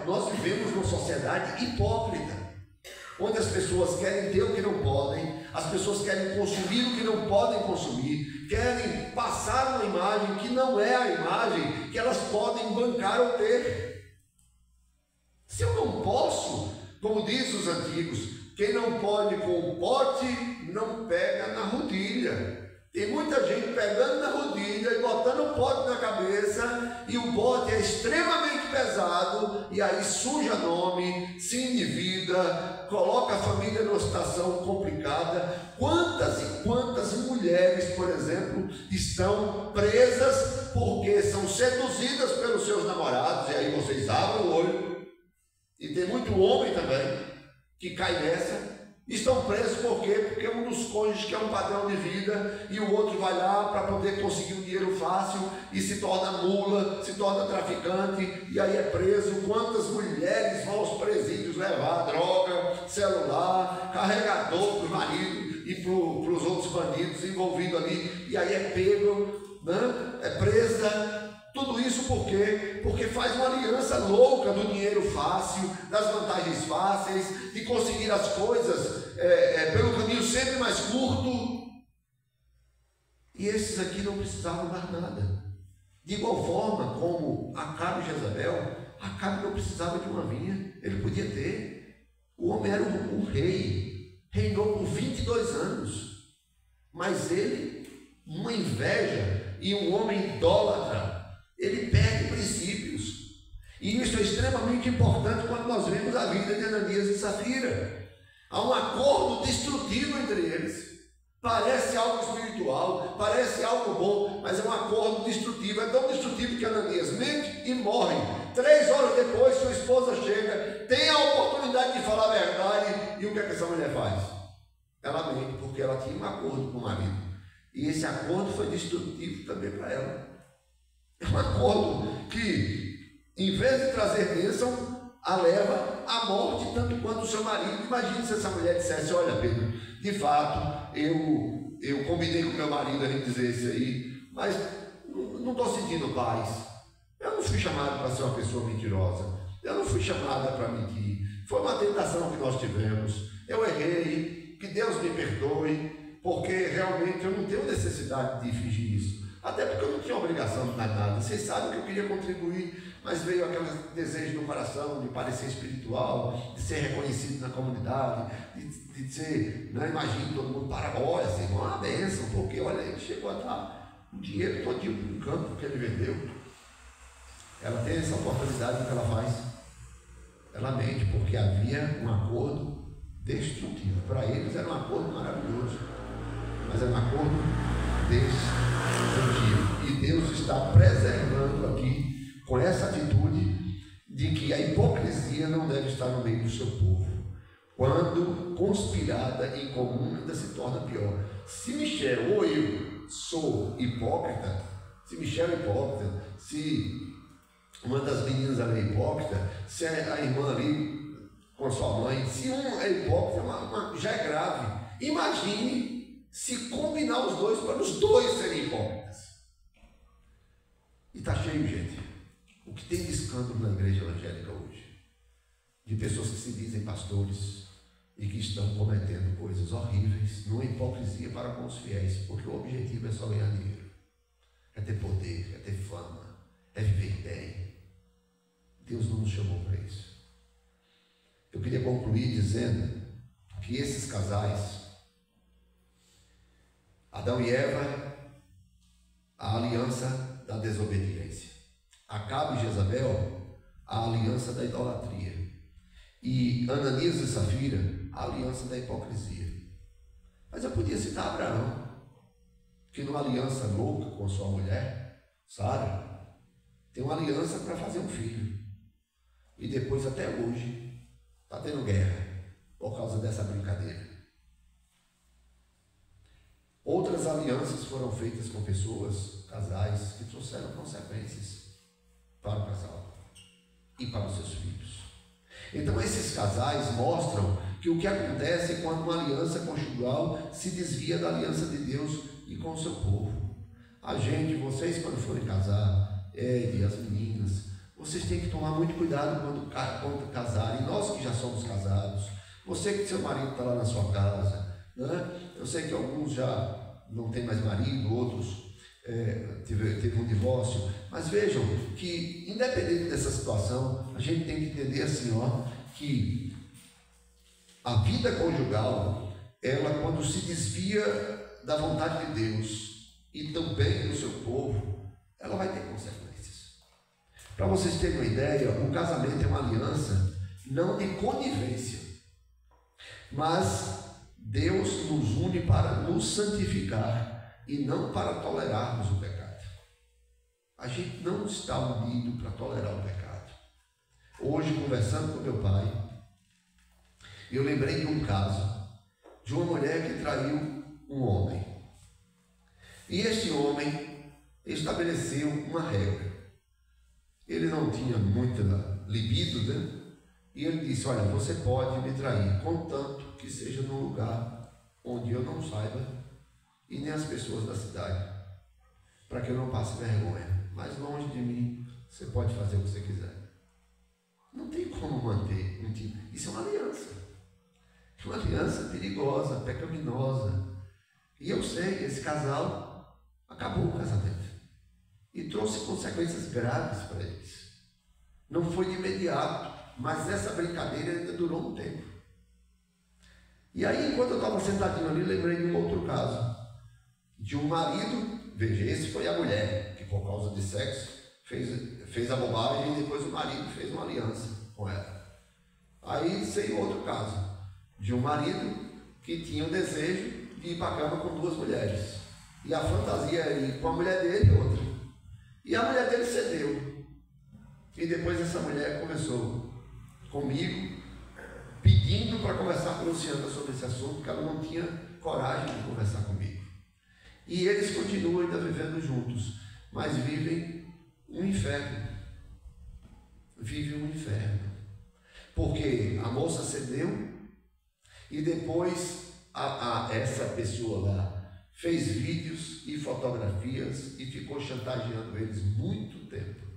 nós vivemos numa sociedade hipócrita, onde as pessoas querem ter o que não podem, as pessoas querem consumir o que não podem consumir, querem passar uma imagem que não é a imagem que elas podem bancar ou ter. Se eu não posso, como diz os antigos, quem não pode com o pote, não pega na rodilha. Tem muita gente pegando na rodilha e botando o pote na cabeça, e o pote é extremamente pesado, e aí suja nome, se endivida, coloca a família numa situação complicada. Quantas e quantas mulheres, por exemplo, estão presas porque são seduzidas pelos seus namorados, e aí vocês abrem o olho, e tem muito homem também que cai nessa. Estão presos por quê? Porque um dos cônjuges quer um padrão de vida e o outro vai lá para poder conseguir um dinheiro fácil e se torna mula, se torna traficante, e aí é preso. Quantas mulheres vão aos presídios levar droga, celular, carregador para o marido e para os outros bandidos envolvidos ali, e aí é pego, é presa. Tudo isso por quê? Porque faz uma aliança louca do dinheiro fácil, das vantagens fáceis, de conseguir as coisas pelo caminho sempre mais curto. E esses aqui não precisavam dar nada. De igual forma como Acabe e Jezabel, Acabe não precisava de uma vinha, ele podia ter. O homem era um rei, reinou por 22 anos. Mas ele, uma inveja e um homem idólatra, ele perde princípios. E isso é extremamente importante quando nós vemos a vida de Ananias e Safira. Há um acordo destrutivo entre eles. Parece algo espiritual, parece algo bom, mas é um acordo destrutivo. É tão destrutivo que Ananias mente e morre. 3 horas depois, sua esposa chega, tem a oportunidade de falar a verdade, e o que essa mulher faz? Ela mente, porque ela tinha um acordo com o marido. E esse acordo foi destrutivo também para ela. É um acordo que, em vez de trazer bênção, a leva à morte, tanto quanto o seu marido. Imagine se essa mulher dissesse: olha, Pedro, de fato, eu combinei com meu marido a gente dizer isso aí, mas não estou sentindo paz. Eu não fui chamado para ser uma pessoa mentirosa. Eu não fui chamada para mentir. Foi uma tentação que nós tivemos. Eu errei, que Deus me perdoe, porque realmente eu não tenho necessidade de fingir isso. Até porque eu não tinha obrigação de nada. Vocês sabem que eu queria contribuir, mas veio aquele desejo no coração de parecer espiritual, de ser reconhecido na comunidade, de ser, não imagine todo mundo para, olha, assim, uma bênção, porque olha, ele chegou a dar o dinheiro todinho no campo que ele vendeu. Ela tem essa oportunidade, o que ela faz? Ela mente, porque havia um acordo destrutivo. Para eles era um acordo maravilhoso, mas era um acordo destrutivo. E Deus está preservando aqui, com essa atitude, de que a hipocrisia não deve estar no meio do seu povo. Quando conspirada em comum, ainda se torna pior. Se Michel ou eu sou hipócrita, se Michel é hipócrita, se uma das meninas ali é hipócrita, se a irmã ali com a sua mãe, se um é hipócrita, já é grave. Imagine se combinar os dois para os dois serem hipócritas. E está cheio, gente. O que tem de escândalo na igreja evangélica hoje? De pessoas que se dizem pastores e que estão cometendo coisas horríveis, numa hipocrisia para com os fiéis, porque o objetivo é só ganhar dinheiro, é ter poder, é ter fama, é viver bem. Deus não nos chamou para isso. Eu queria concluir dizendo que esses casais, Adão e Eva, a aliança da desobediência. Acabe e Jezabel, a aliança da idolatria. E Ananias e Safira, a aliança da hipocrisia. Mas eu podia citar Abraão, que numa aliança louca com sua mulher, Sara, tem uma aliança para fazer um filho. E depois, até hoje, está tendo guerra por causa dessa brincadeira. Outras alianças foram feitas com pessoas, casais, que trouxeram consequências para o casal e para os seus filhos. Então esses casais mostram que o que acontece quando uma aliança conjugal se desvia da aliança de Deus e com o seu povo. A gente, vocês quando forem casar, e as meninas, vocês têm que tomar muito cuidado quando casarem. Nós que já somos casados, você que seu marido está lá na sua casa, né? Eu sei que alguns já não têm mais marido, outros teve um divórcio, mas vejam que, independente dessa situação, a gente tem que entender assim, que a vida conjugal, ela quando se desvia da vontade de Deus e também do seu povo, ela vai ter consequências. Para vocês terem uma ideia, o casamento é uma aliança não de conivência, mas Deus nos une para nos santificar e não para tolerarmos o pecado. A gente não está unido para tolerar o pecado. Hoje, conversando com meu pai, eu lembrei de um caso de uma mulher que traiu um homem. E este homem estabeleceu uma regra. Ele não tinha muita libido, né? E ele disse: olha, você pode me trair, contanto que seja num lugar onde eu não saiba e nem as pessoas da cidade, para que eu não passe vergonha. Mas longe de mim, você pode fazer o que você quiser. Não tem como manter um tipo. Isso é uma aliança. É uma aliança perigosa, pecaminosa. E eu sei, esse casal acabou o casamento e trouxe consequências graves para eles. Não foi de imediato, mas essa brincadeira ainda durou um tempo. E aí, enquanto eu estava sentadinho ali, lembrei de um outro caso. De um marido, veja, esse foi a mulher, que por causa de sexo fez a bobagem e depois o marido fez uma aliança com ela. Aí saiu outro caso, de um marido que tinha o desejo de ir para a cama com duas mulheres. E a fantasia era ir com a mulher dele e outra. E a mulher dele cedeu. E depois essa mulher conversou comigo, pedindo para conversar com a Luciana sobre esse assunto, porque ela não tinha coragem de conversar comigo. E eles continuam ainda vivendo juntos, mas vivem um inferno. Vivem um inferno. Porque a moça cedeu e depois essa pessoa lá fez vídeos e fotografias e ficou chantageando eles muito tempo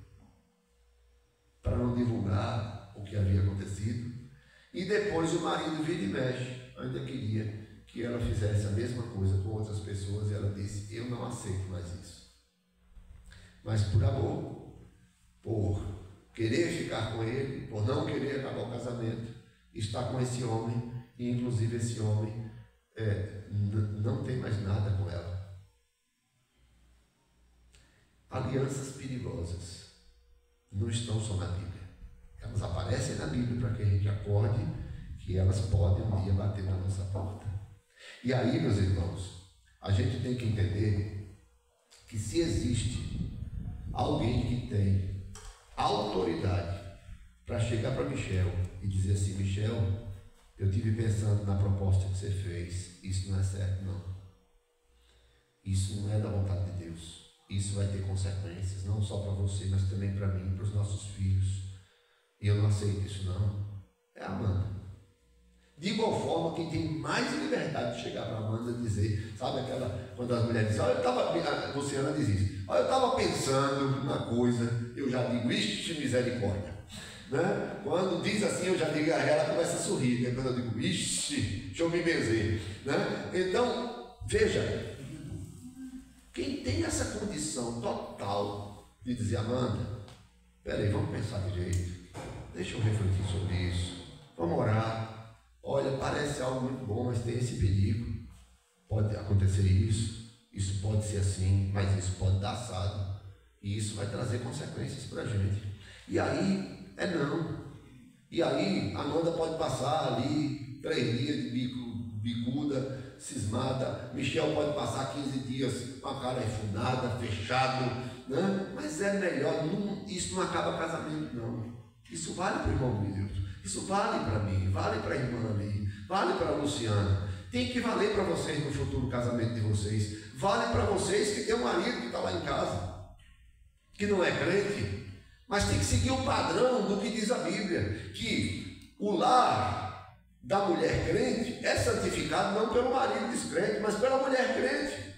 para não divulgar o que havia acontecido. E depois o marido vira e mexe, ainda queria que ela fizesse a mesma coisa com outras pessoas, e ela disse: eu não aceito mais isso. Mas por amor, por querer ficar com ele, por não querer acabar o casamento, está com esse homem, e inclusive esse homem não tem mais nada com ela. Alianças perigosas não estão só na Bíblia. Elas aparecem na Bíblia para que a gente acorde que elas podem um dia bater na nossa porta. E aí, meus irmãos, a gente tem que entender que se existe alguém que tem autoridade para chegar para Michel e dizer assim: Michel, eu estive pensando na proposta que você fez, isso não é certo, não. Isso não é da vontade de Deus. Isso vai ter consequências, não só para você, mas também para mim, para os nossos filhos. E eu não aceito isso, não. É a Amanda. De igual forma, quem tem mais liberdade de chegar para a Amanda e dizer, sabe aquela, quando as mulheres dizem, a Luciana diz isso, eu estava pensando numa coisa, eu já digo, ixi, misericórdia. Né? Quando diz assim, eu já digo, ela começa a sorrir, né? Quando eu digo, ixi, deixa eu me benzer. Né? Então, veja, quem tem essa condição total de dizer, Amanda, peraí, vamos pensar direito, deixa eu refletir sobre isso, vamos orar. Olha, parece algo muito bom, mas tem esse perigo. Pode acontecer isso pode ser assim, mas isso pode dar assado. E isso vai trazer consequências para a gente. E aí, não. E aí, a Amanda pode passar ali 3 dias de bicuda, cismada. Michel pode passar 15 dias com a cara enfundada, fechado. Né? Mas é melhor, isso não acaba casamento, não. Isso vale para o irmão Milton. Isso vale para mim, vale para a irmã ali, vale para a Luciana. Tem que valer para vocês no futuro casamento de vocês. Vale para vocês que tem um marido que está lá em casa, que não é crente, mas tem que seguir o padrão do que diz a Bíblia, que o lar da mulher crente é santificado não pelo marido descrente, mas pela mulher crente.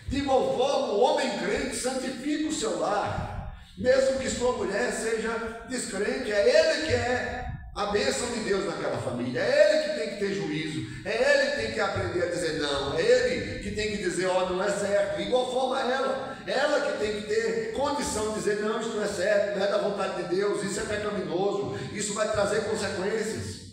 De igual forma, o homem crente santifica o seu lar. Mesmo que sua mulher seja descrente, é ele que é a bênção de Deus naquela família, é ele que tem que ter juízo, é ele que tem que aprender a dizer não, é ele que tem que dizer, não é certo. De igual forma ela que tem que ter condição de dizer, não, isso não é certo, não é da vontade de Deus, isso é pecaminoso, isso vai trazer consequências.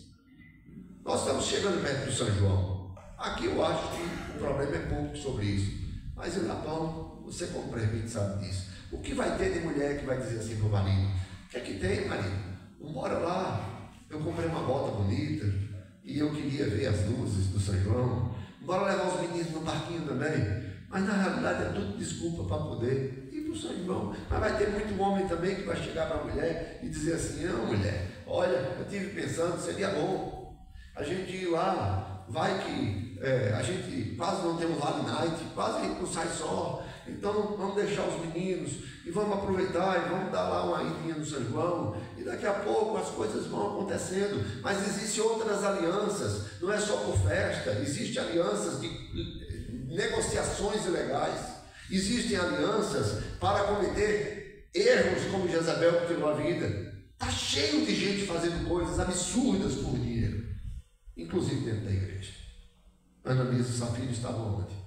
Nós estamos chegando perto do São João. Aqui eu acho que o problema é pouco sobre isso, mas em Japão, você como presbítero sabe disso. O que vai ter de mulher que vai dizer assim para o marido? O que é que tem, marido? Bora lá, eu comprei uma bota bonita e eu queria ver as luzes do São João. Bora levar os meninos no parquinho também. Mas na realidade é tudo desculpa para poder ir para o São João. Mas vai ter muito homem também que vai chegar para a mulher e dizer assim, não mulher, olha, eu estive pensando, seria bom a gente ir lá, vai que a gente quase não tem um Vale Night, quase a gente não sai só. Então vamos deixar os meninos e vamos aproveitar e vamos dar lá uma idinha no São João e daqui a pouco as coisas vão acontecendo. Mas existem outras alianças, não é só por festa, existem alianças de negociações ilegais, existem alianças para cometer erros como Jezabel que tirou a vida. Está cheio de gente fazendo coisas absurdas por dinheiro, inclusive dentro da igreja. Ananias e Safira estavam onde?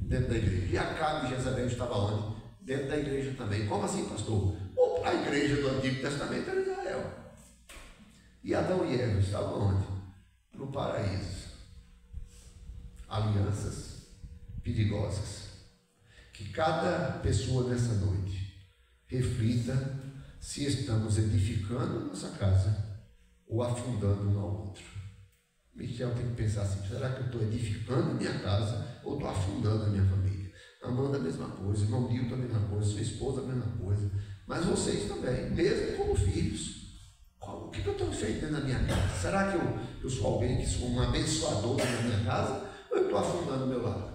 Dentro da igreja. E Acabe e Jezabel estavam onde? Dentro da igreja também. Como assim, pastor? A igreja do Antigo Testamento era Israel. E Adão e Eva estavam onde? No paraíso. alianças perigosas. Que cada pessoa nessa noite reflita se estamos edificando a nossa casa ou afundando um ao outro. Michel tem que pensar assim: será que eu estou edificando a minha casa ou estou afundando a minha família? Amanda a mesma coisa, irmão Nilton a mesma coisa, sua esposa a mesma coisa, mas vocês também, mesmo como filhos. O que eu estou feito na minha casa? Será que eu sou alguém que sou um abençoador na minha casa ou eu estou afundando o meu lar?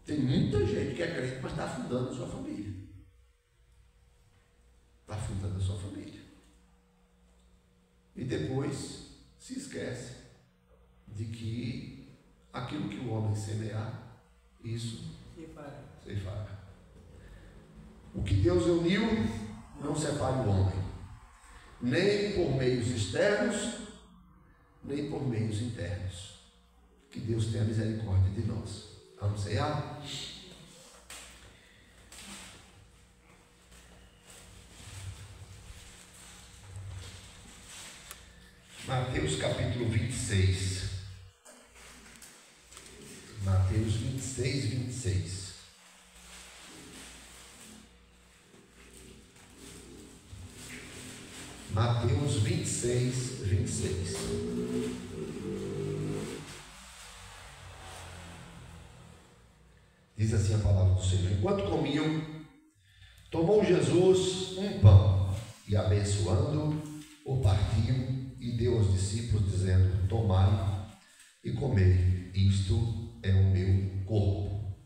Tem muita gente que é crente, mas está afundando a sua família. Está afundando a sua família. E depois se esquece de que aquilo que o homem semear, isso ceifará. O que Deus uniu, não separe o homem, nem por meios externos, nem por meios internos. Que Deus tenha misericórdia de nós. Vamos cear? Mateus capítulo 26. Mateus 26, 26. Mateus 26, 26. Diz assim a palavra do Senhor: enquanto comiam, tomou Jesus um pão e, abençoando, o partiu e deu aos discípulos, dizendo: tomai e comei, isto é o meu corpo.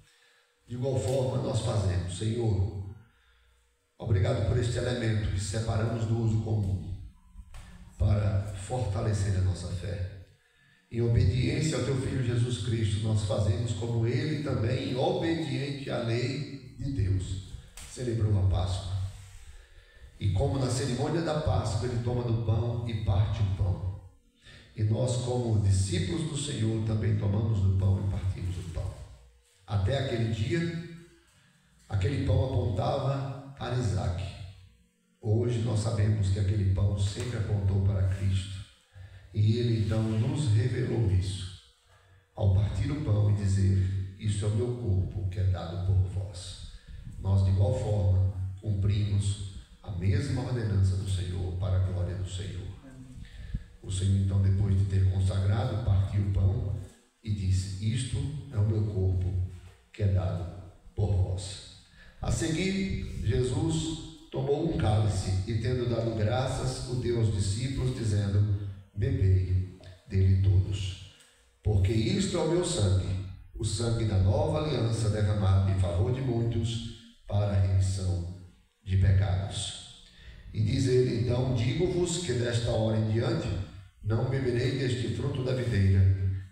De igual forma nós fazemos. Senhor, obrigado por este elemento que separamos do uso comum para fortalecer a nossa fé. Em obediência ao teu Filho Jesus Cristo, nós fazemos como ele também, obediente à lei de Deus, celebrou a Páscoa. E como na cerimônia da Páscoa ele toma do pão e parte o pão. E nós, como discípulos do Senhor, também tomamos do pão e partimos o pão. Até aquele dia, aquele pão apontava para Isaac. Hoje nós sabemos que aquele pão sempre apontou para Cristo. E ele então nos revelou isso, ao partir o pão e dizer: isso é o meu corpo que é dado por vós. Nós de igual forma cumprimos a mesma ordenança do Senhor para a glória do Senhor. O Senhor então, depois de ter consagrado, partiu o pão e disse: isto é o meu corpo que é dado por vós. A seguir, Jesus tomou um cálice e, tendo dado graças, o deu aos discípulos, dizendo: bebei dele todos, porque isto é o meu sangue, o sangue da nova aliança, derramado em favor de muitos para a remissão de pecados. E diz ele então: digo-vos que desta hora em diante não beberei deste fruto da videira,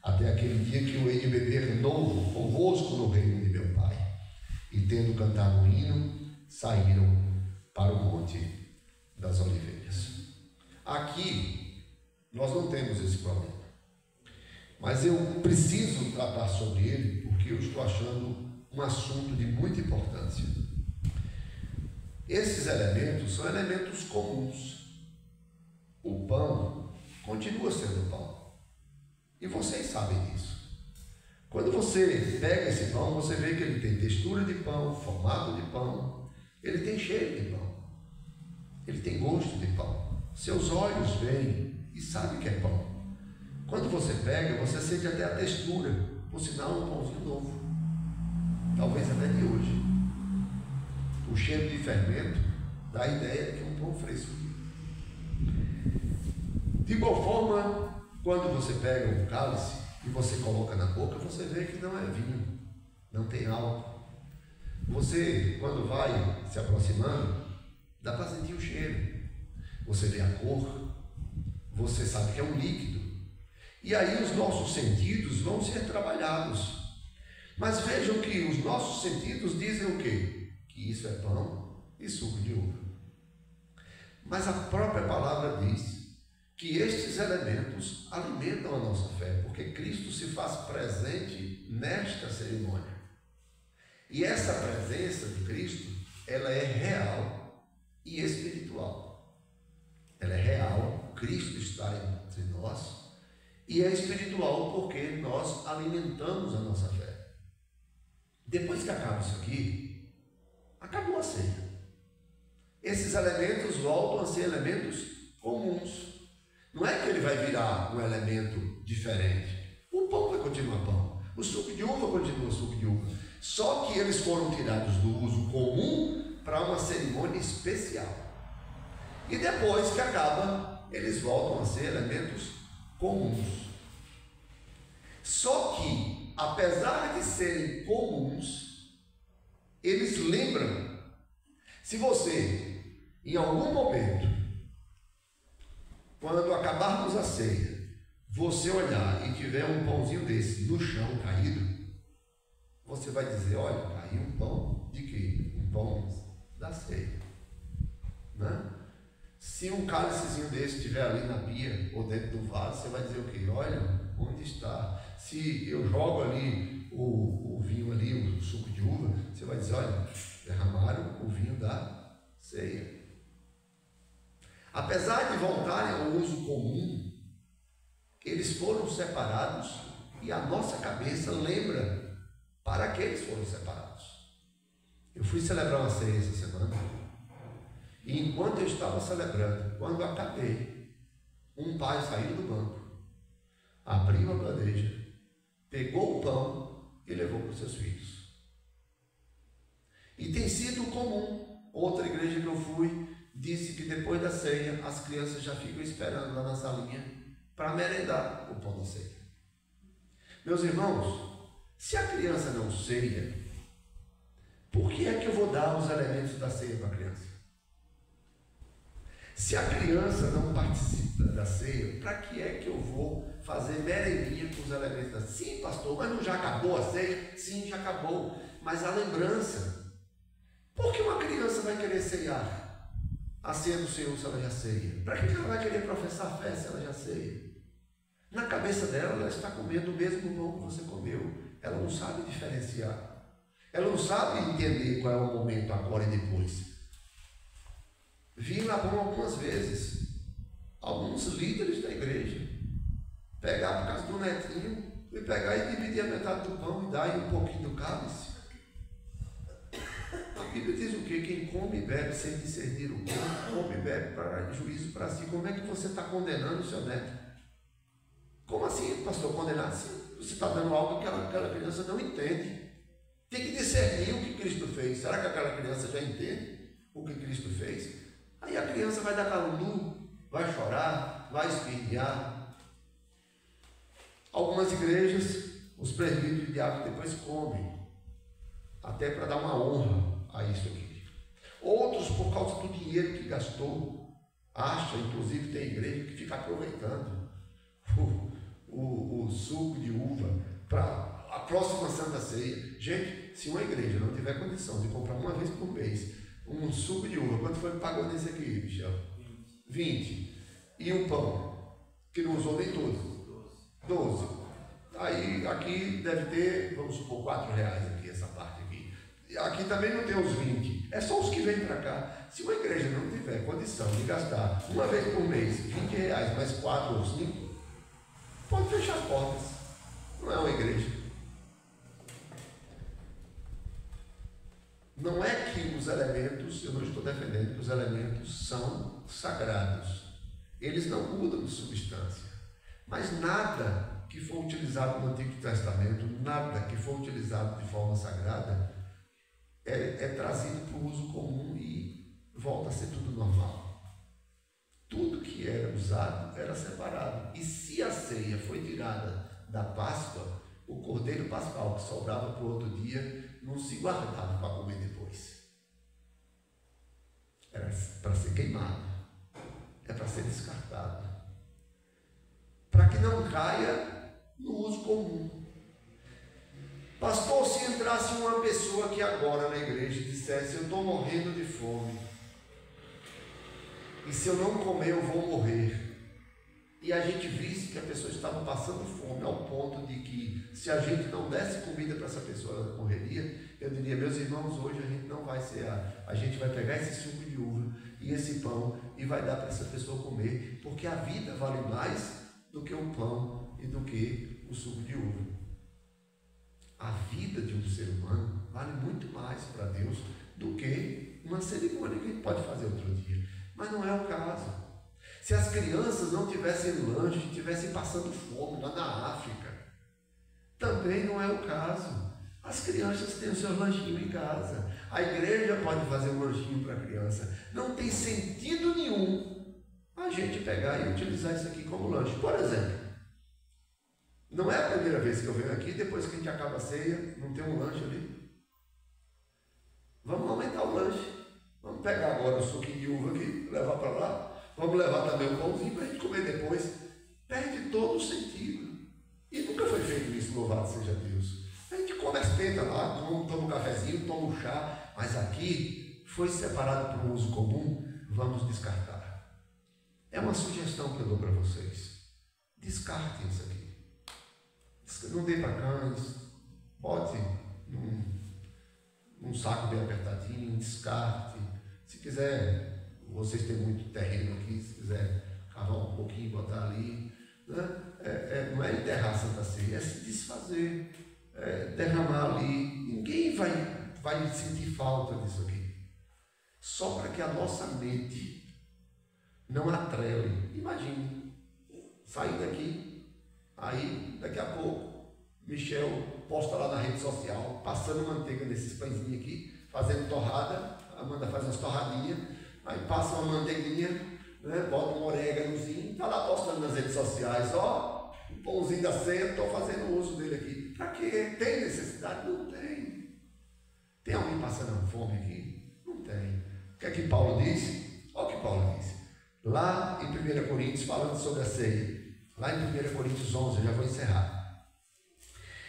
até aquele dia que o hei de beber novo convosco no reino de meu Pai. E tendo cantado um hino, saíram para o monte das oliveiras. Aqui nós não temos esse problema, mas eu preciso tratar sobre ele porque eu estou achando um assunto de muita importância. Esses elementos são elementos comuns. O pão continua sendo pão, e vocês sabem disso. Quando você pega esse pão, você vê que ele tem textura de pão, formato de pão, ele tem cheiro de pão, ele tem gosto de pão. Seus olhos veem e sabe que é pão. Quando você pega, você sente até a textura, por sinal é um pãozinho novo, talvez até de hoje. O cheiro de fermento dá a ideia de que é um pão fresco. De igual forma, quando você pega um cálice e você coloca na boca, você vê que não é vinho, não tem álcool. Você, quando vai se aproximando, dá para sentir o cheiro, você vê a cor, você sabe que é um líquido. E aí os nossos sentidos vão ser trabalhados. Mas vejam que os nossos sentidos dizem o quê? Que isso é pão e suco de uva. Mas a própria palavra diz que estes elementos alimentam a nossa fé, porque Cristo se faz presente nesta cerimônia. E essa presença de Cristo, ela é real e espiritual. Ela é real, Cristo está entre nós, E é espiritual porque nós alimentamos a nossa fé. Depois que acaba isso aqui, acabou a ceia. Esses elementos voltam a ser elementos comuns. Não é que ele vai virar um elemento diferente. O pão vai continuar pão. O suco de uva continua suco de uva. Só que eles foram tirados do uso comum para uma cerimônia especial. E depois que acaba, eles voltam a ser elementos comuns. Só que, apesar de serem comuns, eles lembram. Se você, em algum momento, quando acabarmos a ceia, você olhar e tiver um pãozinho desse no chão caído, você vai dizer, olha, caiu um pão de quê? Um pão da ceia. Né? Se um cálicezinho desse estiver ali na pia ou dentro do vaso, você vai dizer o quê? Olha, onde está? Se eu jogo ali o vinho ali, o suco de uva, você vai dizer, olha, derramaram o vinho da ceia. Apesar de voltarem ao uso comum, eles foram separados e a nossa cabeça lembra para que eles foram separados. Eu fui celebrar uma ceia essa semana e enquanto eu estava celebrando, quando acabei, um pai saiu do banco, abriu a bandeja, pegou o pão e levou para os seus filhos. E tem sido comum. Outra igreja que eu fui disse que depois da ceia as crianças já ficam esperando lá na salinha para merendar o pão da ceia. Meus irmãos, se a criança não ceia, por que é que eu vou dar os elementos da ceia para a criança? Se a criança não participa da ceia, para que é que eu vou fazer merendinha com os elementos da ceia? Sim, pastor, mas não já acabou a ceia? Sim, já acabou. Mas a lembrança. Por que uma criança vai querer ceiar a ceia do Senhor se ela já ceia? Para que ela vai querer professar fé se ela já ceia? Na cabeça dela, ela está comendo o mesmo pão que você comeu. Ela não sabe diferenciar. Ela não sabe entender qual é o momento agora e depois. Vi na mão algumas vezes alguns líderes da igreja pegar por causa do netinho e pegar e dividir a metade do pão e dar um pouquinho do cálice. A Bíblia diz o quê? Quem come e bebe sem discernir o pão, come e bebe para juízo para si. Como é que você está condenando o seu neto? Como assim, pastor, condenar? Você está dando algo que aquela criança não entende. Tem que discernir o que Cristo fez. Será que aquela criança já entende o que Cristo fez? Aí a criança vai dar calundu, vai chorar, vai espirrar. Algumas igrejas, os presbíteros e diáconos depois comem, até para dar uma honra a isso aqui. Outros, por causa do dinheiro que gastou, acha, inclusive tem igreja que fica aproveitando o suco de uva para a próxima Santa Ceia. Gente, se uma igreja não tiver condição de comprar uma vez por mês um suco de uva, quanto foi que pagou nesse aqui, Michel? 20. E o pão, que não usou nem todo? 12. Aí, aqui deve ter, vamos supor, R$4 aqui, essa parte aqui. Aqui também não tem os 20. É só os que vêm para cá. Se uma igreja não tiver condição de gastar uma vez por mês R$20, mais 4 ou 5, pode fechar as portas. Não é uma igreja. Não é que os elementos, eu não estou defendendo que os elementos são sagrados. Eles não mudam de substância. Mas nada que for utilizado no Antigo Testamento, nada que for utilizado de forma sagrada, é trazido para o uso comum e volta a ser tudo normal. Tudo que era usado era separado. E se a ceia foi tirada da Páscoa, o cordeiro pascal que sobrava para o outro dia não se guardava para comer depois. Era para ser queimado. É para ser descartado. Para que não caia no uso comum. Pastor, se entrasse uma pessoa aqui agora na igreja e dissesse, eu estou morrendo de fome, e se eu não comer eu vou morrer, e a gente visse que a pessoa estava passando fome ao ponto de que se a gente não desse comida para essa pessoa ela morreria, eu diria, meus irmãos, hoje a gente não vai cear, a gente vai pegar esse suco de uva e esse pão e vai dar para essa pessoa comer, porque a vida vale mais do que o pão o suco de uva. A vida de um ser humano vale muito mais para Deus do que uma cerimônia que a gente pode fazer outro dia. Mas não é o caso. Se as crianças não tivessem lanche, estivessem passando fome lá na África, também não é o caso. As crianças têm o seu lanchinho em casa. A igreja pode fazer um lanchinho para a criança. Não tem sentido nenhum a gente pegar e utilizar isso aqui como lanche. Por exemplo, não é a primeira vez que eu venho aqui, depois que a gente acaba a ceia, não tem um lanche ali. Vamos aumentar o lanche. Vamos pegar agora o suquinho de uva aqui, levar para lá. Vamos levar também o pãozinho para a gente comer depois. Perde todo o sentido. E nunca foi feito isso, louvado seja Deus. A gente come as pentas lá, toma um cafezinho, toma um chá, mas aqui foi separado para um uso comum, vamos descartar. É uma sugestão que eu dou para vocês. Descartem isso aqui. Não dê para cães, bote num saco bem apertadinho, descarte. Se quiser, vocês têm muito terreno aqui, se quiser cavar um pouquinho e botar ali, né? Não é enterrar a Santa Ceia, é se desfazer. Derramar ali, ninguém vai sentir falta disso aqui, só para que a nossa mente não atrele. Imagine, sair daqui, aí daqui a pouco Michel posta lá na rede social, passando manteiga nesses pãezinhos aqui, fazendo torrada, Amanda faz umas torradinhas, aí passa uma manteiguinha, né, bota um oréganozinho, está lá postando nas redes sociais, ó, o pãozinho da ceia, estou fazendo uso dele aqui. Para quê? Tem necessidade? Não tem. Tem alguém passando fome aqui? Não tem. O que é que Paulo disse? Olha o que Paulo disse. Lá em 1 Coríntios, falando sobre a ceia. Lá em 1 Coríntios 11, eu já vou encerrar.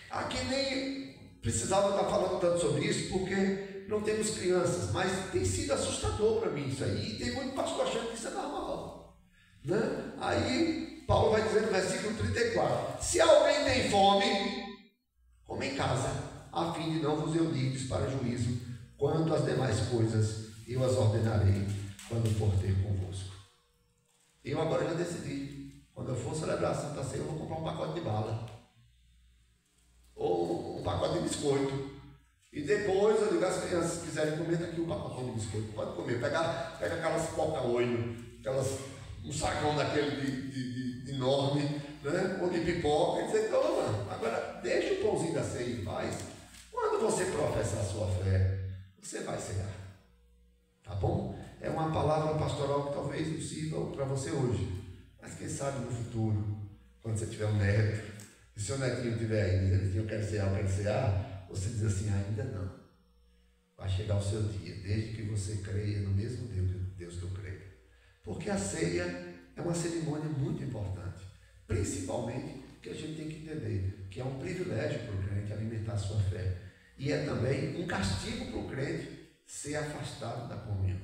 Aqui nem precisava estar falando tanto sobre isso, porque não temos crianças, mas tem sido assustador para mim isso aí. E tem muito pastor achando que isso é normal. Né? Aí Paulo vai dizer no versículo 34, se alguém tem fome, come em casa, a fim de não vos eu livres para juízo, quanto às demais coisas eu as ordenarei quando for ter convosco. Eu agora já decidi, quando eu for celebrar a Santa Ceia, eu vou comprar um pacote de bala, ou um pacote de biscoito, e depois eu digo às crianças, se quiserem comer, está aqui o pacotão de biscoito, pode comer, pega aquelas poca-olho, um sacão daquele enorme, né? Ou de pipoca, e dizer, toma, agora deixa o pãozinho da ceia em paz. Quando você professar a sua fé, você vai cear. Tá bom? É uma palavra pastoral que talvez não sirva para você hoje, mas quem sabe no futuro, quando você tiver um neto, e seu netinho estiver aí dizendo assim, eu quero cear, você diz assim, ainda não. Vai chegar o seu dia, desde que você creia no mesmo Deus que eu creio. Porque a ceia é uma cerimônia muito importante, principalmente que a gente tem que entender que é um privilégio para o crente alimentar a sua fé, e é também um castigo para o crente ser afastado da comunhão.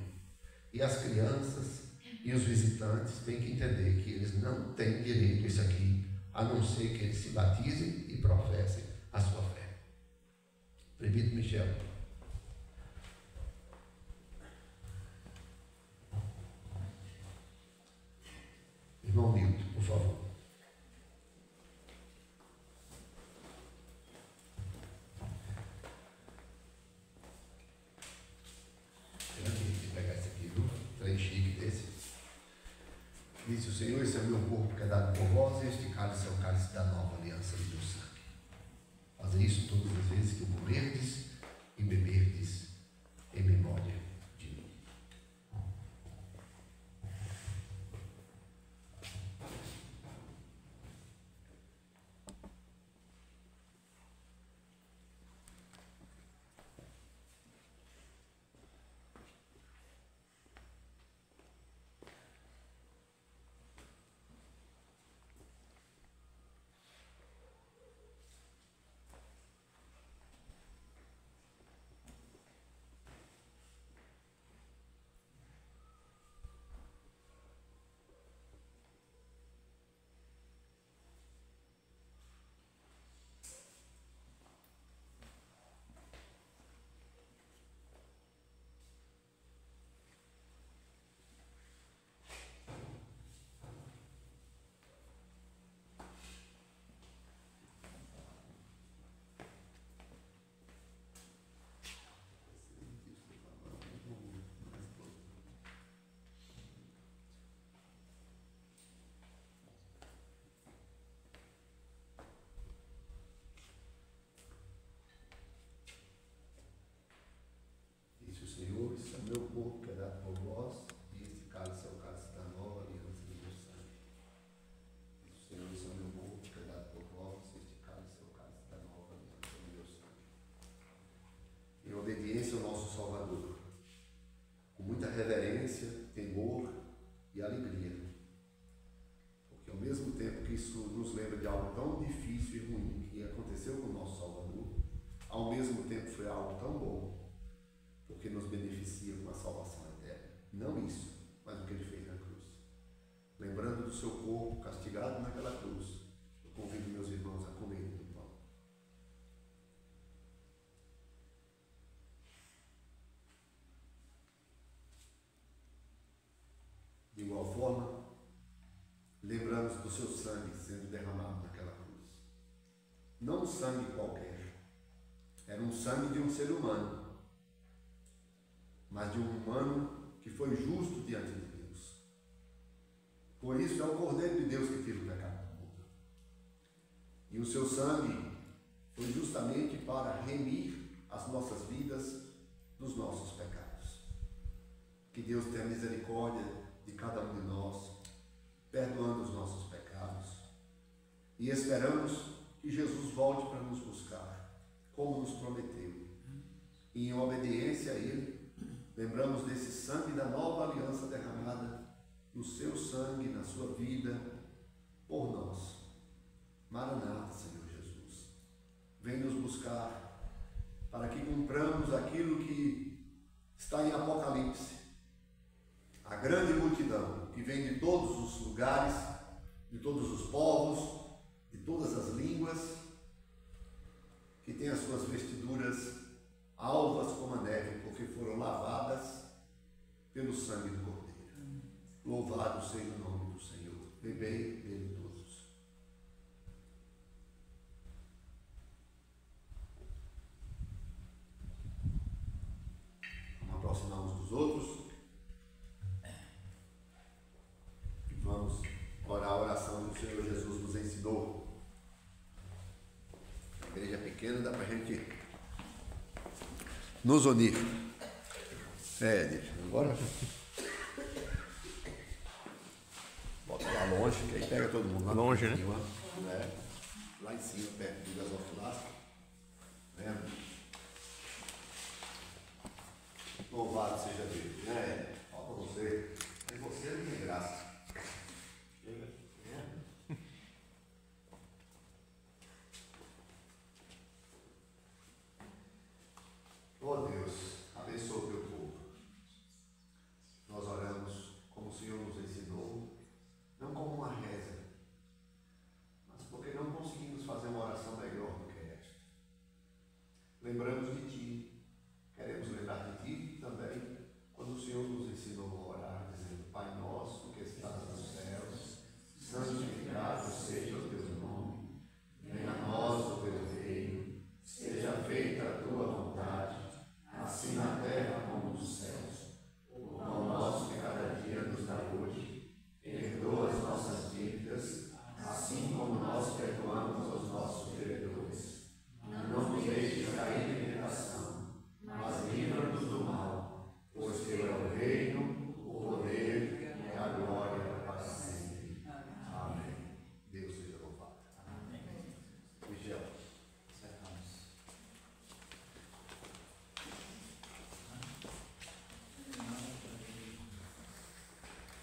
E as crianças e os visitantes têm que entender que eles não têm direito a isso aqui, a não ser que eles se batizem e professem a sua fé. Presbítero Michel. Irmão Milton, por favor. Eu tenho que pegar esse aqui, viu? Trem chique desse. Disse o Senhor, esse é o meu corpo que é dado por vós, e este cálice é o cálice da nova aliança do meu sangue. Fazer isso todas as vezes que o comerdes e beberdes em memória de mim. algo tão difícil e ruim que aconteceu com o nosso Salvador, ao mesmo tempo foi algo tão bom, porque nos beneficia com a salvação eterna. Não isso, mas o que ele fez na cruz. Lembrando do seu corpo castigado naquela cruz, eu convido meus irmãos a comerem do pão. De igual forma, lembramos do seu sangue sendo derramado naquela cruz. Não um sangue qualquer, era um sangue de um ser humano, mas de um humano que foi justo diante de Deus. Por isso é o Cordeiro de Deus que tira o pecado do mundo. E o seu sangue foi justamente para remir as nossas vidas dos nossos pecados. Que Deus tenha misericórdia de cada um de nós, perdoando os nossos pecados. E esperamos que Jesus volte para nos buscar, como nos prometeu. E em obediência a Ele, lembramos desse sangue da nova aliança derramada no seu sangue, na sua vida, por nós. Maranata, Senhor Jesus. Vem nos buscar para que cumpramos aquilo que está em Apocalipse. A grande multidão que vem de todos os lugares, de todos os povos, de todas as línguas, que tem as suas vestiduras alvas como a neve, porque foram lavadas pelo sangue do Cordeiro. Louvado seja o nome do Senhor. Bebei dele todos. Vamos aproximar uns dos outros. E vamos orar a oração que o Senhor Jesus nos ensinou. A igreja pequena, dá para a gente nos unir. Agora bota lá longe, que aí pega todo mundo lá longe, né? Lá em cima, perto do gasofilácio. Louvado seja Deus, né? Ó, para você, mas você não tem graça.